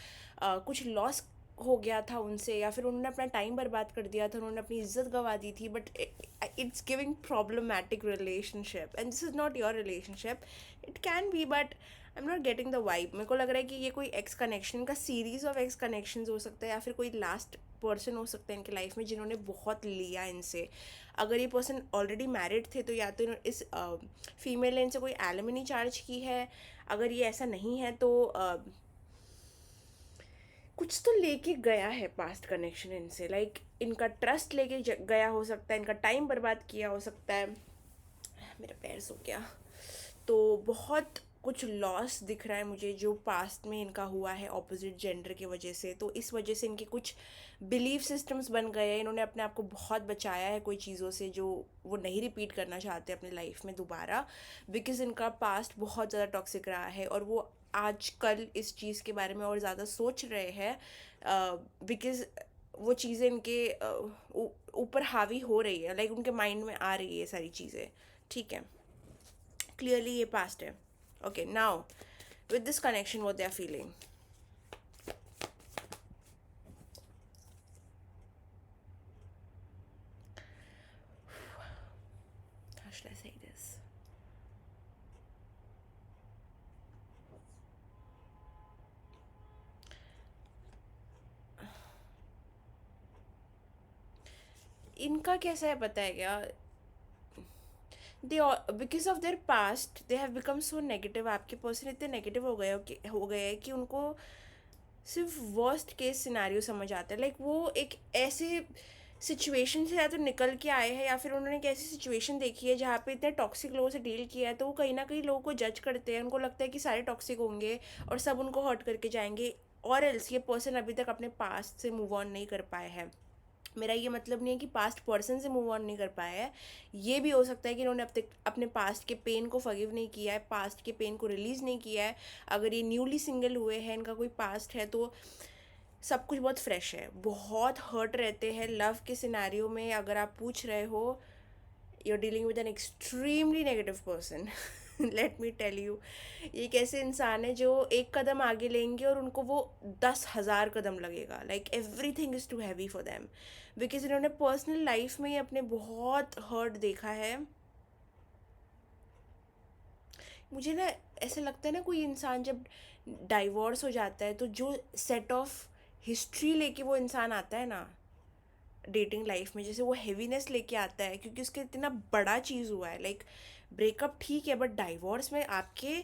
कुछ लॉस हो गया था उनसे, या फिर उन्होंने अपना टाइम बर्बाद कर दिया था, उन्होंने अपनी इज्जत गंवा दी थी। But it's giving problematic relationship and this is not your relationship. It can be but I am not getting the vibe. मेरे को लग रहा है कि ये कोई एक्स कनेक्शन का सीरीज ऑफ एक्स कनेक्शन हो सकता है, या फिर कोई लास्ट पर्सन हो सकता है इनके लाइफ में जिन्होंने बहुत लिया इनसे। अगर ये पर्सन ऑलरेडी मैरिड थे तो या तो इस फीमेल ने इनसे कोई एलिमनी चार्ज की है। अगर ये ऐसा नहीं है तो कुछ तो लेके गया है पास्ट कनेक्शन इनसे, लाइक इनका ट्रस्ट लेके गया हो सकता है, इनका टाइम बर्बाद किया हो सकता है। मेरा पैर सो गया। तो बहुत कुछ लॉस दिख रहा है मुझे जो पास्ट में इनका हुआ है ऑपोजिट जेंडर की वजह से। तो इस वजह से इनके कुछ बिलीफ सिस्टम्स बन गए हैं। इन्होंने अपने आप को बहुत बचाया है कोई चीज़ों से जो वो नहीं रिपीट करना चाहते अपनी लाइफ में दोबारा, बिकॉज इनका पास्ट बहुत ज़्यादा टॉक्सिक रहा है। और वो आजकल इस चीज़ के बारे में और ज़्यादा सोच रहे हैं बिकॉज वो चीज़ें इनके ऊपर हावी हो रही है, लाइक उनके माइंड में आ रही है सारी चीज़ें, ठीक है। क्लियरली ये पास्ट है। Okay, now with this connection what they are feeling. How should I say this? इनका कैसा है पता है क्या, they because of their past they have become so negative. आपके पर्सन इतने नेगेटिव हो गए हैं कि उनको सिर्फ वर्स्ट केस सिनारियो समझ आता है। लाइक वो एक ऐसे सिचुएशन से या तो निकल के आए हैं, या फिर उन्होंने एक ऐसी सिचुएशन देखी है जहाँ पे इतने टॉक्सिक लोगों से डील किया है, तो वो कहीं ना कहीं लोगों को जज करते हैं। उनको लगता है कि सारे टॉक्सिक होंगे और सब उनको हर्ट करके जाएंगे। और एल्स ये पर्सन अभी तक अपने पास्ट से मूव ऑन नहीं कर पाए हैं। मेरा ये मतलब नहीं है कि पास्ट पर्सन से मूव ऑन नहीं कर पाया है। ये भी हो सकता है कि इन्होंने अपने पास्ट के पेन को फॉरगिव नहीं किया है, पास्ट के पेन को रिलीज़ नहीं किया है। अगर ये न्यूली सिंगल हुए हैं, इनका कोई पास्ट है, तो सब कुछ बहुत फ्रेश है। बहुत हर्ट रहते हैं लव के सिनेरियो में। अगर आप पूछ रहे हो, you are dealing with an extremely negative person. Let me tell you, ये एक ऐसे इंसान है जो एक कदम आगे लेंगे और उनको वो 10,000 कदम लगेगा। Like everything is too heavy for them, because इन्होंने पर्सनल लाइफ में ही अपने बहुत हर्ट देखा है। मुझे ना ऐसा लगता है ना, कोई इंसान जब डाइवोर्स हो जाता है तो जो सेट ऑफ हिस्ट्री लेके वो इंसान आता है ना डेटिंग लाइफ में, जैसे वो हैवीनेस लेके आता है क्योंकि उसके इतना बड़ा चीज़ हुआ है। लाइक ब्रेकअप ठीक है, बट डाइवोर्स में आपके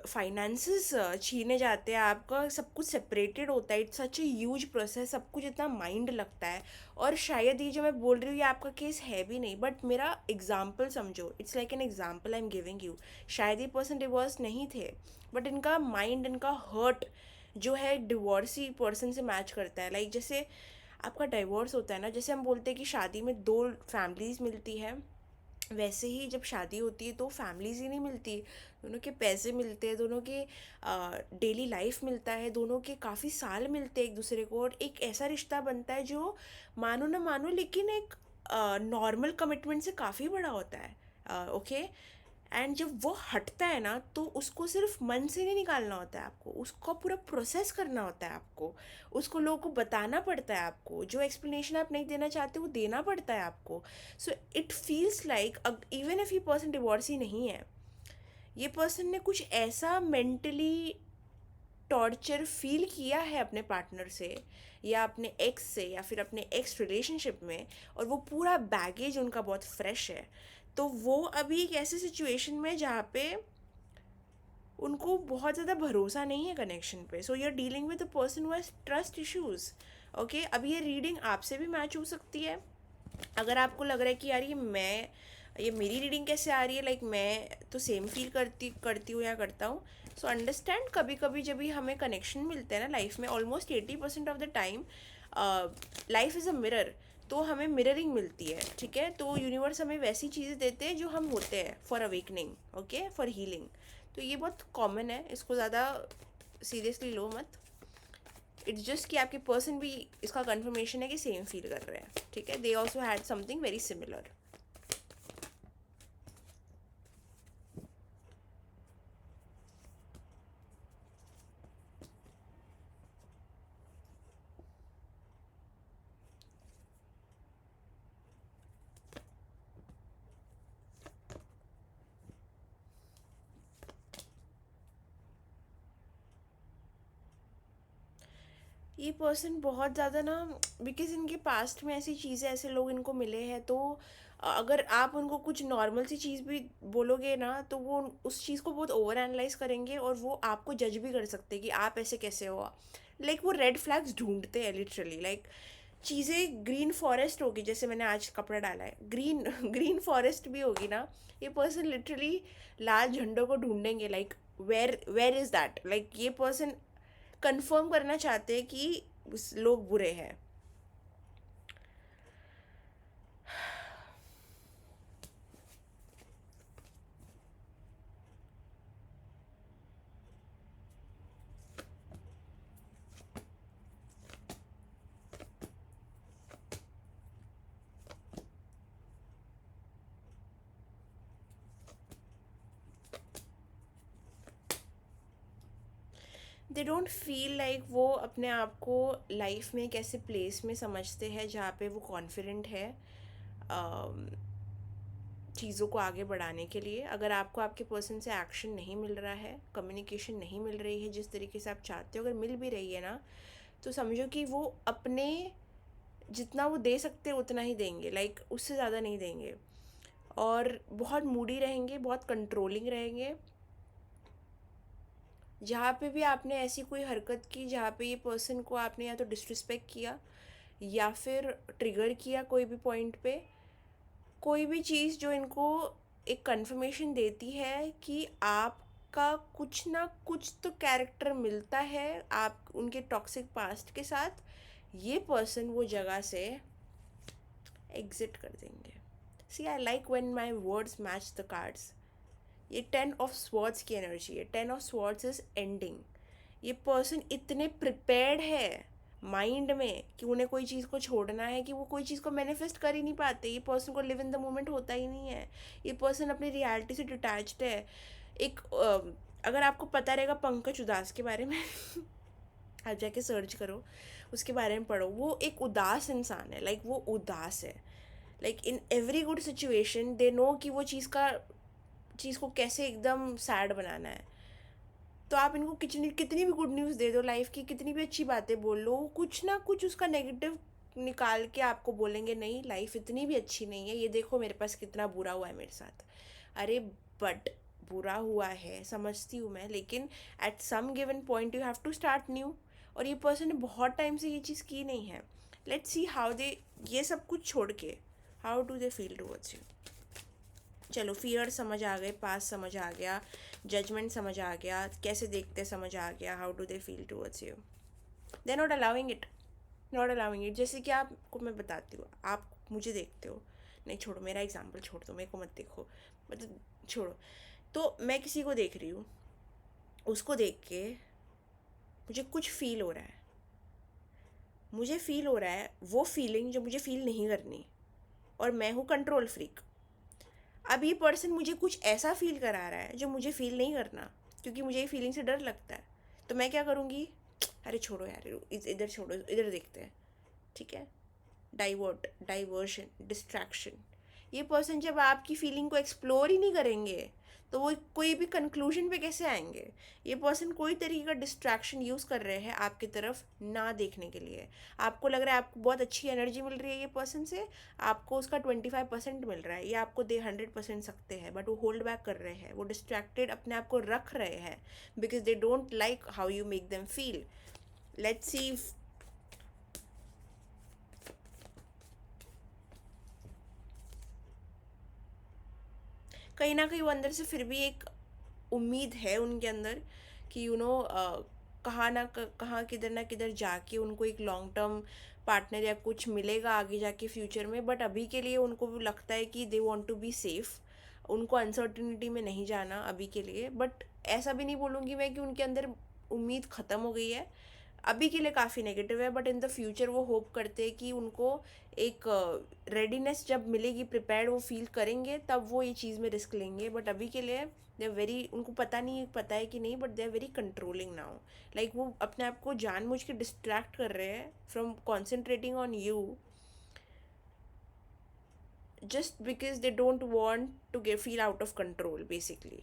फाइनेंसेस छीने जाते हैं, आपका सब कुछ सेपरेटेड होता है। It's such a huge process, सब कुछ इतना माइंड लगता है। और शायद ये जो मैं बोल रही हूँ ये आपका केस है भी नहीं, बट मेरा एग्जाम्पल समझो, it's like an example I am giving you. शायद ये पर्सन डिवोर्स नहीं थे, बट इनका माइंड, इनका हर्ट जो है डिवोर्सी पर्सन से मैच करता है। लाइक जैसे आपका डाइवोर्स होता है ना, जैसे हम बोलते हैं कि शादी में दो फैमिलीज़ मिलती है, वैसे ही जब शादी होती है तो फैमिलीज़ ही नहीं मिलती, दोनों के पैसे मिलते हैं, दोनों के डेली लाइफ मिलता है, दोनों के काफ़ी साल मिलते हैं एक दूसरे को, और एक ऐसा रिश्ता बनता है जो मानो ना मानो लेकिन एक नॉर्मल कमिटमेंट से काफ़ी बड़ा होता है। ओके। एंड जब वो हटता है ना तो उसको सिर्फ मन से नहीं निकालना होता है आपको, उसको पूरा प्रोसेस करना होता है आपको, उसको लोगों को बताना पड़ता है आपको, जो एक्सप्लेनेशन आप नहीं देना चाहते वो देना पड़ता है आपको। So it feels like even if ये पर्सन डिवोर्स ही नहीं है, ये पर्सन ने कुछ ऐसा मेंटली टॉर्चर फील किया है अपने पार्टनर से या अपने एक्स से या फिर अपने एक्स रिलेशनशिप में, और वो पूरा बैगेज उनका बहुत फ्रेश है। तो वो अभी एक ऐसे सिचुएशन में जहाँ पे उनको बहुत ज़्यादा भरोसा नहीं है कनेक्शन पे। So you are dealing with a person who has trust issues. Okay, अब ये रीडिंग आपसे भी मैच हो सकती है। अगर आपको लग रहा है कि यार ये मेरी रीडिंग कैसे आ रही है, लाइक मैं तो सेम फील करती हूँ या करता हूँ। सो अंडरस्टैंड, कभी कभी जब भी हमें कनेक्शन मिलते हैं ना लाइफ में, almost 80% of the time life is a mirror, तो हमें मिररिंग मिलती है। ठीक है, तो यूनिवर्स हमें वैसी चीज़ें देते हैं जो हम होते हैं for awakening, okay, for healing. तो ये बहुत कॉमन है, इसको ज़्यादा सीरियसली लो मत। इट्स जस्ट कि आपके पर्सन भी इसका कंफर्मेशन है कि सेम फील कर रहे हैं। ठीक है, they also had something very similar. ये पर्सन बहुत ज़्यादा ना, बिकॉज इनके पास्ट में ऐसी चीज़ें, ऐसे लोग इनको मिले हैं, तो अगर आप उनको कुछ नॉर्मल सी चीज़ भी बोलोगे ना तो वो उस चीज़ को बहुत ओवर एनालाइज करेंगे और वो आपको जज भी कर सकते हैं कि आप ऐसे कैसे हो। लाइक वो रेड फ्लैग्स ढूंढते हैं लिटरली। लाइक चीज़ें ग्रीन फॉरेस्ट होगी, जैसे मैंने आज कपड़ा डाला है, ग्रीन ग्रीन फॉरेस्ट भी होगी ना, ये पर्सन लिटरली लाल झंडों को ढूंढेंगे। Like where where is that, like ये पर्सन कंफर्म करना चाहते हैं कि लोग बुरे हैं। दे डोंट फील लाइक वो अपने आप को लाइफ में एक ऐसे प्लेस में समझते हैं जहाँ पे वो कॉन्फिडेंट है चीज़ों को आगे बढ़ाने के लिए। अगर आपको आपके पर्सन से एक्शन नहीं मिल रहा है, कम्युनिकेशन नहीं मिल रही है जिस तरीके से आप चाहते हो, अगर मिल भी रही है ना, तो समझो कि वो अपने जितना वो दे सकते हैं उतना ही देंगे, लाइक उससे ज़्यादा नहीं देंगे। और बहुत मूडी रहेंगे, बहुत कंट्रोलिंग रहेंगे। जहाँ पे भी आपने ऐसी कोई हरकत की जहाँ पे ये पर्सन को आपने या तो डिसरिस्पेक्ट किया या फिर ट्रिगर किया कोई भी पॉइंट पे, कोई भी चीज़ जो इनको एक कंफर्मेशन देती है कि आपका कुछ ना कुछ तो कैरेक्टर मिलता है आप उनके टॉक्सिक पास्ट के साथ, ये पर्सन वो जगह से एग्जिट कर देंगे। See I like when my words match the cards. ये 10 ऑफ स्वॉर्ड्स की एनर्जी है, 10 ऑफ स्वॉर्ड्स इज एंडिंग। ये पर्सन इतने प्रिपेयर्ड है माइंड में कि उन्हें कोई चीज़ को छोड़ना है कि वो कोई चीज़ को मैनिफेस्ट कर ही नहीं पाते। ये पर्सन को लिव इन द मोमेंट होता ही नहीं है। ये पर्सन अपनी रियलिटी से डिटैच्ड है। एक अगर आपको पता रहेगा पंकज उदास के बारे में आप जाके सर्च करो, उसके बारे में पढ़ो। वो एक उदास इंसान है, लाइक वो उदास है। Like in every good situation they know कि वो चीज़ को कैसे एकदम सैड बनाना है। तो आप इनको कितनी कितनी भी गुड न्यूज़ दे दो, लाइफ की कितनी भी अच्छी बातें बोल लो, कुछ ना कुछ उसका नेगेटिव निकाल के आपको बोलेंगे नहीं लाइफ इतनी भी अच्छी नहीं है, ये देखो मेरे पास कितना बुरा हुआ है मेरे साथ। अरे बट बुरा हुआ है समझती हूँ मैं, लेकिन at some given point you have to start new. और ये पर्सन ने बहुत टाइम से ये चीज़ की नहीं है। लेट्स सी हाउ दे, ये सब कुछ छोड़ के how do they feel towards you. चलो फियर समझ आ गए, पास समझ आ गया, जजमेंट समझ आ गया, कैसे देखते समझ आ गया, how do they feel towards you. They not allowing it, not allowing it. जैसे कि आपको मैं बताती हूँ, आप मुझे देखते हो, नहीं छोड़ो मेरा एग्जाम्पल छोड़ दो, मेरे को मत देखो, मतलब छोड़ो। तो मैं किसी को देख रही हूँ, उसको देख के मुझे कुछ फील हो रहा है, मुझे फील हो रहा है वो फीलिंग जो मुझे फील नहीं करनी, और मैं हूँ कंट्रोल फ्रीक। अब ये पर्सन मुझे कुछ ऐसा फील करा रहा है जो मुझे फील नहीं करना, क्योंकि मुझे ये फीलिंग से डर लगता है। तो मैं क्या करूँगी, अरे छोड़ो यार, इधर छोड़ो, इधर देखते हैं, ठीक है। Diversion, distraction. ये पर्सन जब आपकी फीलिंग को एक्सप्लोर ही नहीं करेंगे तो वो कोई भी कंक्लूजन पे कैसे आएंगे। ये पर्सन कोई तरीके का डिस्ट्रैक्शन यूज़ कर रहे हैं आपकी तरफ ना देखने के लिए। आपको लग रहा है आपको बहुत अच्छी एनर्जी मिल रही है ये पर्सन से, आपको उसका 25% मिल रहा है, ये आपको दे 100% सकते हैं, बट वो होल्ड बैक कर रहे हैं, वो डिस्ट्रैक्टेड अपने आप को रख रहे हैं, because they don't like how you make them feel. Let's see, कहीं ना कहीं वो अंदर से फिर भी एक उम्मीद है उनके अंदर कि कहाँ ना कहाँ किधर ना किधर जाके उनको एक लॉन्ग टर्म पार्टनर या कुछ मिलेगा आगे जाके फ्यूचर में। बट अभी के लिए उनको भी लगता है कि they want to be safe, उनको अनसर्टिनिटी में नहीं जाना अभी के लिए। बट ऐसा भी नहीं बोलूँगी मैं कि उनके अंदर उम्मीद ख़त्म हो गई है, अभी के लिए काफ़ी नेगेटिव है। बट इन द फ्यूचर वो होप करते हैं कि उनको एक रेडीनेस जब मिलेगी, प्रिपेयर्ड वो फील करेंगे, तब वो ये चीज़ में रिस्क लेंगे। बट अभी के लिए दे आर वेरी, उनको पता है कि नहीं, but they are very controlling now. Like वो अपने आप को जानबूझ के डिस्ट्रैक्ट कर रहे हैं from concentrating on you, just because they don't want to get feel out of control basically.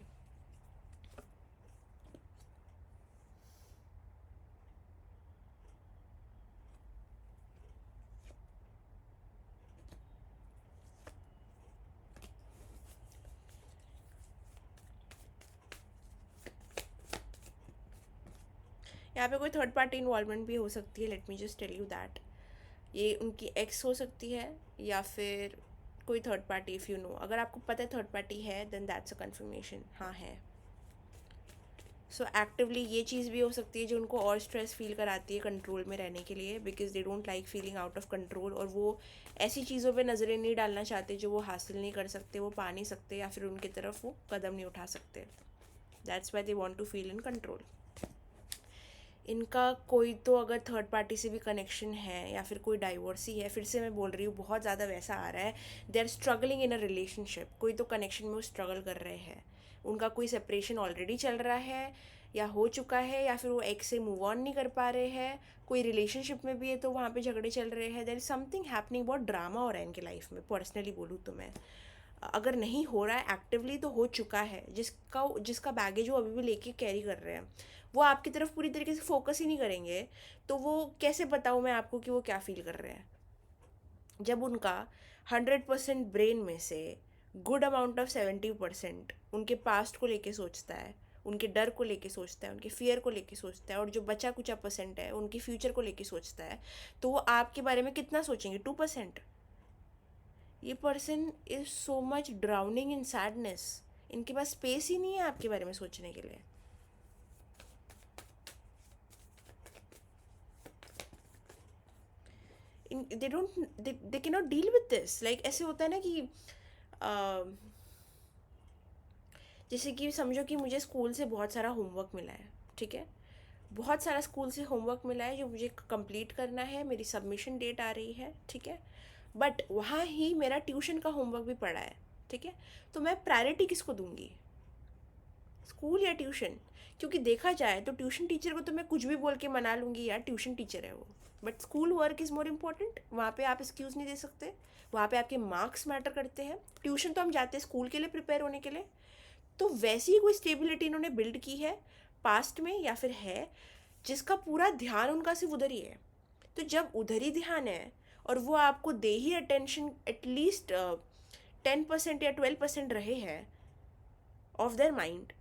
यहाँ पे कोई थर्ड पार्टी इन्वॉल्वमेंट भी हो सकती है, let me just tell you that. ये उनकी एक्स हो सकती है या फिर कोई third party, if you know, अगर आपको पता है थर्ड पार्टी है देन दैट्स अ कन्फर्मेशन, हाँ है। सो एक्टिवली ये चीज़ भी हो सकती है जो उनको और स्ट्रेस फील कराती है कंट्रोल में रहने के लिए, because they don't like feeling out of control. और वो ऐसी चीज़ों पे नज़रें नहीं डालना चाहते जो वो हासिल नहीं कर सकते, वो पा नहीं सकते, या फिर उनकी तरफ वो कदम नहीं उठा सकते। That's why they want to feel in control. इनका कोई तो अगर थर्ड पार्टी से भी कनेक्शन है या फिर कोई डाइवोर्सी है, फिर से मैं बोल रही हूँ बहुत ज़्यादा वैसा आ रहा है, they are struggling in a relationship, कोई तो कनेक्शन में वो स्ट्रगल कर रहे हैं। उनका कोई सेपरेशन ऑलरेडी चल रहा है या हो चुका है, या फिर वो एक से मूव ऑन नहीं कर पा रहे हैं। कोई रिलेशनशिप में भी है तो वहाँ पे झगड़े चल रहे हैं, देयर इज समथिंग हैपनिंग, बहुत ड्रामा हो रहा है इनके लाइफ में। पर्सनली बोलूँ तो मैं, अगर नहीं हो रहा है एक्टिवली तो हो चुका है। जिसका जिसका बैगेज वो अभी भी लेके कैरी कर रहे हैं, वो आपकी तरफ पूरी तरीके से फोकस ही नहीं करेंगे, तो वो कैसे बताऊँ मैं आपको कि वो क्या फील कर रहे हैं। जब उनका 100% ब्रेन में से गुड अमाउंट ऑफ 70% उनके पास्ट को लेके सोचता है, उनके डर को लेके सोचता है, उनके फियर को लेके सोचता है, और जो बचा कुचा परसेंट है उनकी फ्यूचर को लेके सोचता है, तो वो आपके बारे में कितना सोचेंगे, 2%। ये person is so much drowning in sadness, इनके पास स्पेस ही नहीं है आपके बारे में सोचने के लिए। They don't, they can not deal with this. Like ऐसे होता है ना कि जैसे कि समझो कि मुझे स्कूल से बहुत सारा होमवर्क मिला है, ठीक है, बहुत सारा स्कूल से होमवर्क मिला है जो मुझे कंप्लीट करना है, मेरी सबमिशन डेट आ रही है, ठीक है। बट वहाँ ही मेरा ट्यूशन का होमवर्क भी पड़ा है, ठीक है। तो मैं प्रायोरिटी किसको दूंगी, स्कूल या ट्यूशन? क्योंकि देखा जाए तो ट्यूशन टीचर को तो मैं कुछ भी बोल के मना लूँगी, यार ट्यूशन टीचर है वो, but school work is more important. वहाँ पे आप एक्सक्यूज़ नहीं दे सकते, वहाँ पे आपके मार्क्स मैटर करते हैं। ट्यूशन तो हम जाते हैं स्कूल के लिए प्रिपेयर होने के लिए। तो वैसी ही कोई स्टेबिलिटी इन्होंने बिल्ड की है, पास्ट में या फिर है जिसका पूरा ध्यान उनका सिर्फ उधर ही है। तो जब उधर ही ध्यान है और वो आपको दे ही अटेंशन एटलीस्ट 10% या 12% रहे हैं ऑफ देयर माइंड,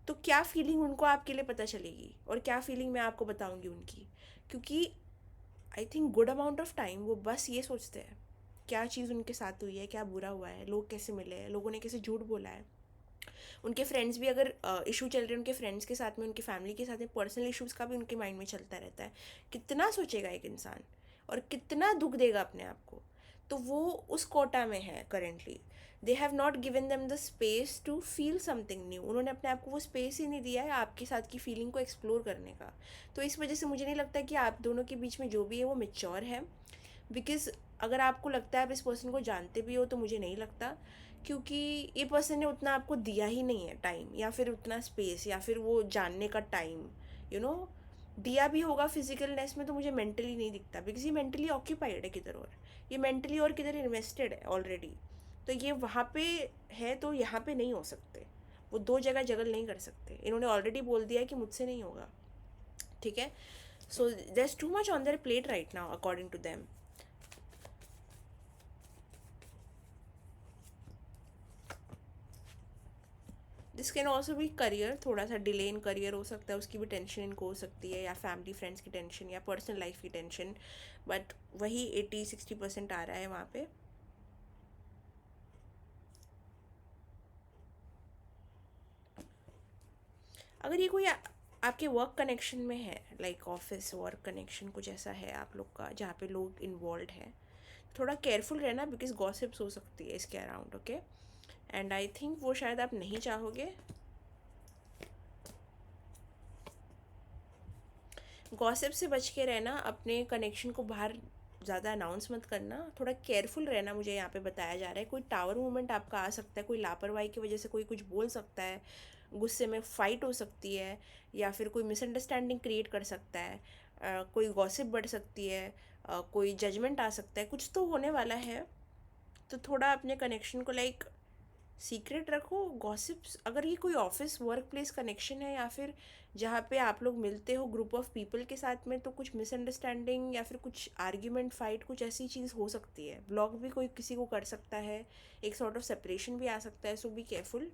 तो क्या फीलिंग उनको आपके लिए पता चलेगी और क्या फीलिंग मैं आपको बताऊंगी उनकी। क्योंकि I think good amount of time वो बस ये सोचते हैं क्या चीज़ उनके साथ हुई है, क्या बुरा हुआ है, लोग कैसे मिले हैं, लोगों ने कैसे झूठ बोला है। उनके फ्रेंड्स भी अगर इशू चल रहे हैं उनके फ्रेंड्स के साथ में, उनकी फैमिली के साथ में, पर्सनल इशूज़ का भी उनके माइंड में चलता रहता है। कितना सोचेगा एक इंसान और कितना दुख देगा अपने आप को। तो वो उस कोटा में है currently. They have not given them the space to feel something new. उन्होंने अपने आप को वो स्पेस ही नहीं दिया है आपके साथ की फीलिंग को एक्सप्लोर करने का। तो इस वजह से मुझे नहीं लगता कि आप दोनों के बीच में जो भी है वो मेच्योर है। बिकॉज अगर आपको लगता है आप इस पर्सन को जानते भी हो तो मुझे नहीं लगता, क्योंकि ये पर्सन ने उतना आपको दिया ही नहीं है टाइम या फिर उतना स्पेस या फिर वो जानने का टाइम, यू नो। दिया भी होगा फिजिकलनेस में तो मुझे मेंटली नहीं दिखता, बिकॉज ये मेंटली ऑक्यूपाइड है किधर, और ये मेंटली और किधर इन्वेस्टेड है ऑलरेडी। तो ये वहाँ पे है तो यहाँ पे नहीं हो सकते, वो दो जगह जगल नहीं कर सकते। इन्होंने ऑलरेडी बोल दिया है कि मुझसे नहीं होगा, ठीक है। So there is too much on their plate right now according to them. This can also भी करियर, थोड़ा सा डिले इन करियर हो सकता है, उसकी भी टेंशन इनको हो सकती है, या फैमिली फ्रेंड्स की टेंशन या पर्सनल लाइफ की टेंशन। बट वही 80-60% आ रहा है वहाँ पे। अगर ये कोई आपके वर्क कनेक्शन में है, लाइक ऑफिस वर्क कनेक्शन कुछ ऐसा है आप लोग का जहाँ पे लोग इन्वॉल्व हैं, थोड़ा केयरफुल रहना, बिकॉज गॉसिप्स हो सकती है इसके around, okay. And I think वो शायद आप नहीं चाहोगे। गॉसिप से बच के रहना, अपने कनेक्शन को बाहर ज़्यादा अनाउंस मत करना, थोड़ा केयरफुल रहना। मुझे यहाँ पे बताया जा रहा है कोई टावर मूवमेंट आपका आ सकता है, कोई लापरवाही की वजह से कोई कुछ बोल सकता है, गुस्से में फाइट हो सकती है, या फिर कोई मिसअंडरस्टैंडिंग क्रिएट कर सकता है, कोई गॉसिप बढ़ सकती है, कोई जजमेंट आ सकता है, कुछ तो होने वाला है। तो थोड़ा अपने कनेक्शन को लाइक सीक्रेट रखो। गॉसिप्स, अगर ये कोई ऑफिस वर्क प्लेस कनेक्शन है या फिर जहाँ पे आप लोग मिलते हो ग्रुप ऑफ पीपल के साथ में, तो कुछ मिसअंडरस्टैंडिंग या फिर कुछ आर्ग्यूमेंट फाइट कुछ ऐसी चीज़ हो सकती है। ब्लॉक भी कोई किसी को कर सकता है, एक सॉर्ट ऑफ सेपरेशन भी आ सकता है। सो बी केयरफुल।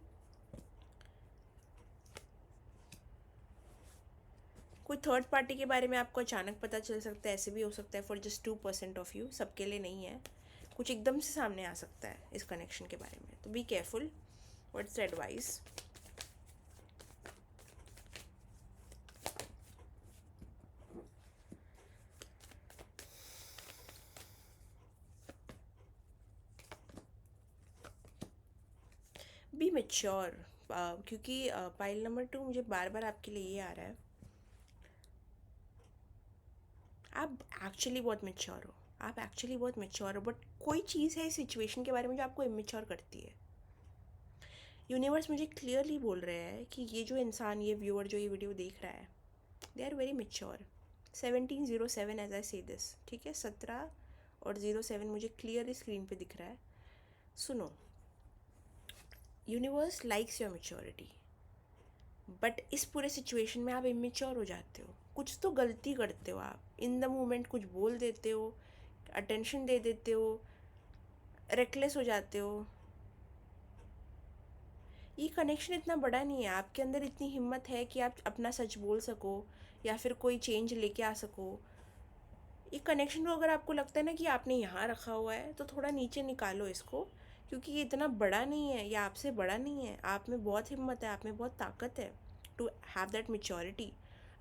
कोई थर्ड पार्टी के बारे में आपको अचानक पता चल सकता है, ऐसे भी हो सकता है फॉर जस्ट 2% ऑफ यू, सबके लिए नहीं है। कुछ एकदम से सामने आ सकता है इस कनेक्शन के बारे में, तो be careful. What's advice? B mature. क्योंकि पाइल नंबर 2 मुझे बार बार आपके लिए ये आ रहा है, आप एक्चुअली बहुत मेच्योर हो, आप एक्चुअली बहुत मेच्योर हो, बट कोई चीज़ है इस सिचुएशन के बारे में जो आपको इमेच्योर करती है। यूनिवर्स मुझे क्लियरली बोल रहे हैं कि ये जो इंसान, ये व्यूअर जो ये वीडियो देख रहा है, they are very mature. 1707 as I say this, ठीक है, 17 और 07 मुझे क्लियरली स्क्रीन पे दिख रहा है। सुनो, universe likes your maturity, but इस पूरे सिचुएशन में आप इमेच्योर हो जाते हो, कुछ तो गलती करते हो आप, इन द मोमेंट कुछ बोल देते हो, अटेंशन दे देते हो, रेकलेस हो जाते हो। ये कनेक्शन इतना बड़ा नहीं है, आपके अंदर इतनी हिम्मत है कि आप अपना सच बोल सको या फिर कोई चेंज लेके आ सको। ये कनेक्शन को अगर आपको लगता है ना कि आपने यहाँ रखा हुआ है, तो थोड़ा नीचे निकालो इसको, क्योंकि ये इतना बड़ा नहीं है, ये आपसे बड़ा नहीं है। आप में बहुत हिम्मत है, आप में बहुत ताकत है टू हैव दैट मेच्योरिटी।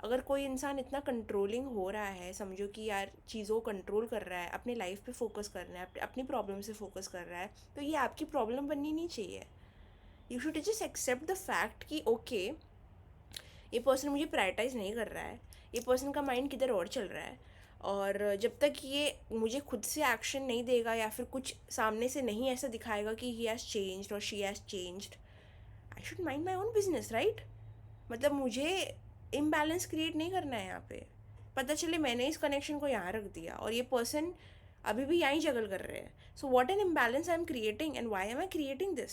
अगर कोई इंसान इतना कंट्रोलिंग हो रहा है, समझो कि यार चीज़ों को कंट्रोल कर रहा है, अपने लाइफ पे फोकस कर रहा है, अपनी प्रॉब्लम से फोकस कर रहा है, तो ये आपकी प्रॉब्लम बननी नहीं चाहिए। You should just accept the fact कि ओके, ये पर्सन मुझे प्रायोरिटाइज़ नहीं कर रहा है, ये पर्सन का माइंड किधर और चल रहा है, और जब तक ये मुझे खुद से एक्शन नहीं देगा या फिर कुछ सामने से नहीं ऐसा दिखाएगा कि ही हैज़ चेंज्ड और she has changed, I should mind my own business, right. मतलब मुझे इम्बैलेंस क्रिएट नहीं करना है यहाँ पे। पता चले मैंने इस कनेक्शन को यहाँ रख दिया और ये पर्सन अभी भी यहाँ ही जगल कर रहे हैं। So what an imbalance I am creating and why am I creating this?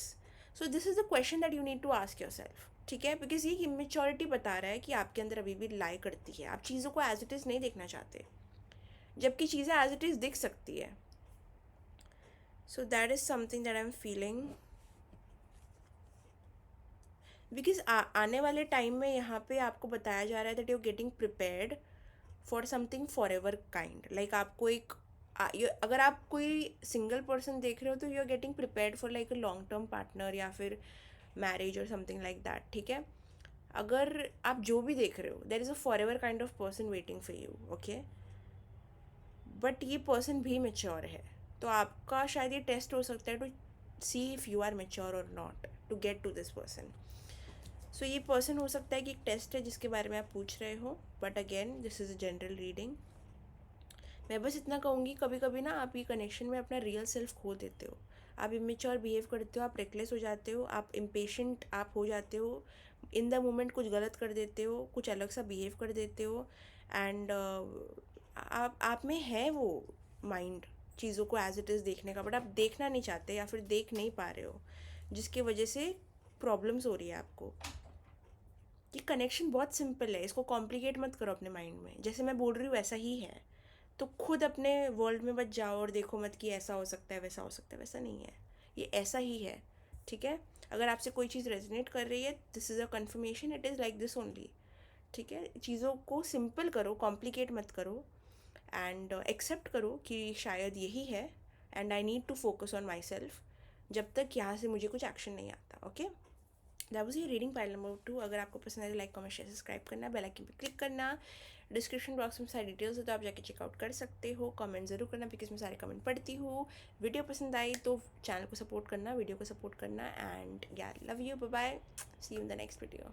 So this is the question that you need to ask yourself. ठीक है, बिकॉज ये इमेच्योरिटी बता रहा है कि आपके अंदर अभी भी लाई करती है, आप चीज़ों को एज इट इज़ नहीं देखना चाहते, जबकि चीज़ें एज इट इज़ दिख सकती है. So that is something that I am feeling, because आने वाले टाइम में यहाँ पे आपको बताया जा रहा है that you getting prepared for something for ever kind. Like आपको एक अगर आप कोई सिंगल पर्सन देख रहे हो तो you are getting prepared for like a long term partner या फिर मैरिज और समथिंग लाइक दैट. ठीक है, अगर आप जो भी देख रहे हो there is a forever kind of person waiting for you. Okay, but ये पर्सन भी मेच्योर है, तो आपका शायद ये टेस्ट हो सकता है to see if you are mature or not to get to this person. So ये पर्सन हो सकता है कि एक टेस्ट है जिसके बारे में आप पूछ रहे हो, but again this is a general reading. मैं बस इतना कहूँगी, कभी कभी ना आप ये कनेक्शन में अपना रियल सेल्फ खो देते हो, आप इमेच्योर बिहेव करते हो, आप रेकलेस हो जाते हो, आप इम्पेशेंट आप हो जाते हो, इन द मोमेंट कुछ गलत कर देते हो, कुछ अलग सा बिहेव कर देते हो. एंड आप में है वो माइंड चीज़ों को एज इट इज़ देखने का, बट आप देखना नहीं चाहते या फिर देख नहीं पा रहे हो, जिसकी वजह से प्रॉब्लम्स हो रही है आपको. ये कनेक्शन बहुत सिंपल है, इसको कॉम्प्लिकेट मत करो अपने माइंड में, जैसे मैं बोल रही हूँ वैसा ही है. तो खुद अपने वर्ल्ड में मत जाओ और देखो मत कि ऐसा हो सकता है वैसा हो सकता है, वैसा नहीं है, ये ऐसा ही है. ठीक है, अगर आपसे कोई चीज़ रेजोनेट कर रही है, this is a conformation, it is like this only. ठीक है, चीज़ों को सिंपल करो, कॉम्प्लिकेट मत करो, एंड एक्सेप्ट करो कि शायद यही है, and I need to focus on myself जब तक यहाँ से मुझे कुछ एक्शन नहीं आता. ओके, दैट वाज ये रीडिंग पाइल नंबर 2. अगर आपको पसंद है लाइक कमेंट शेयर सब्सक्राइब करना, बेल आइकन पे क्लिक करना, डिस्क्रिप्शन बॉक्स में सारी डिटेल्स है तो आप जाके चेकआउट कर सकते हो. कमेंट ज़रूर करना बिकॉज मैं सारे कमेंट पढ़ती हूँ. वीडियो पसंद आई तो चैनल को सपोर्ट करना, वीडियो को सपोर्ट करना, and yeah love you, bye bye, see you in the next video.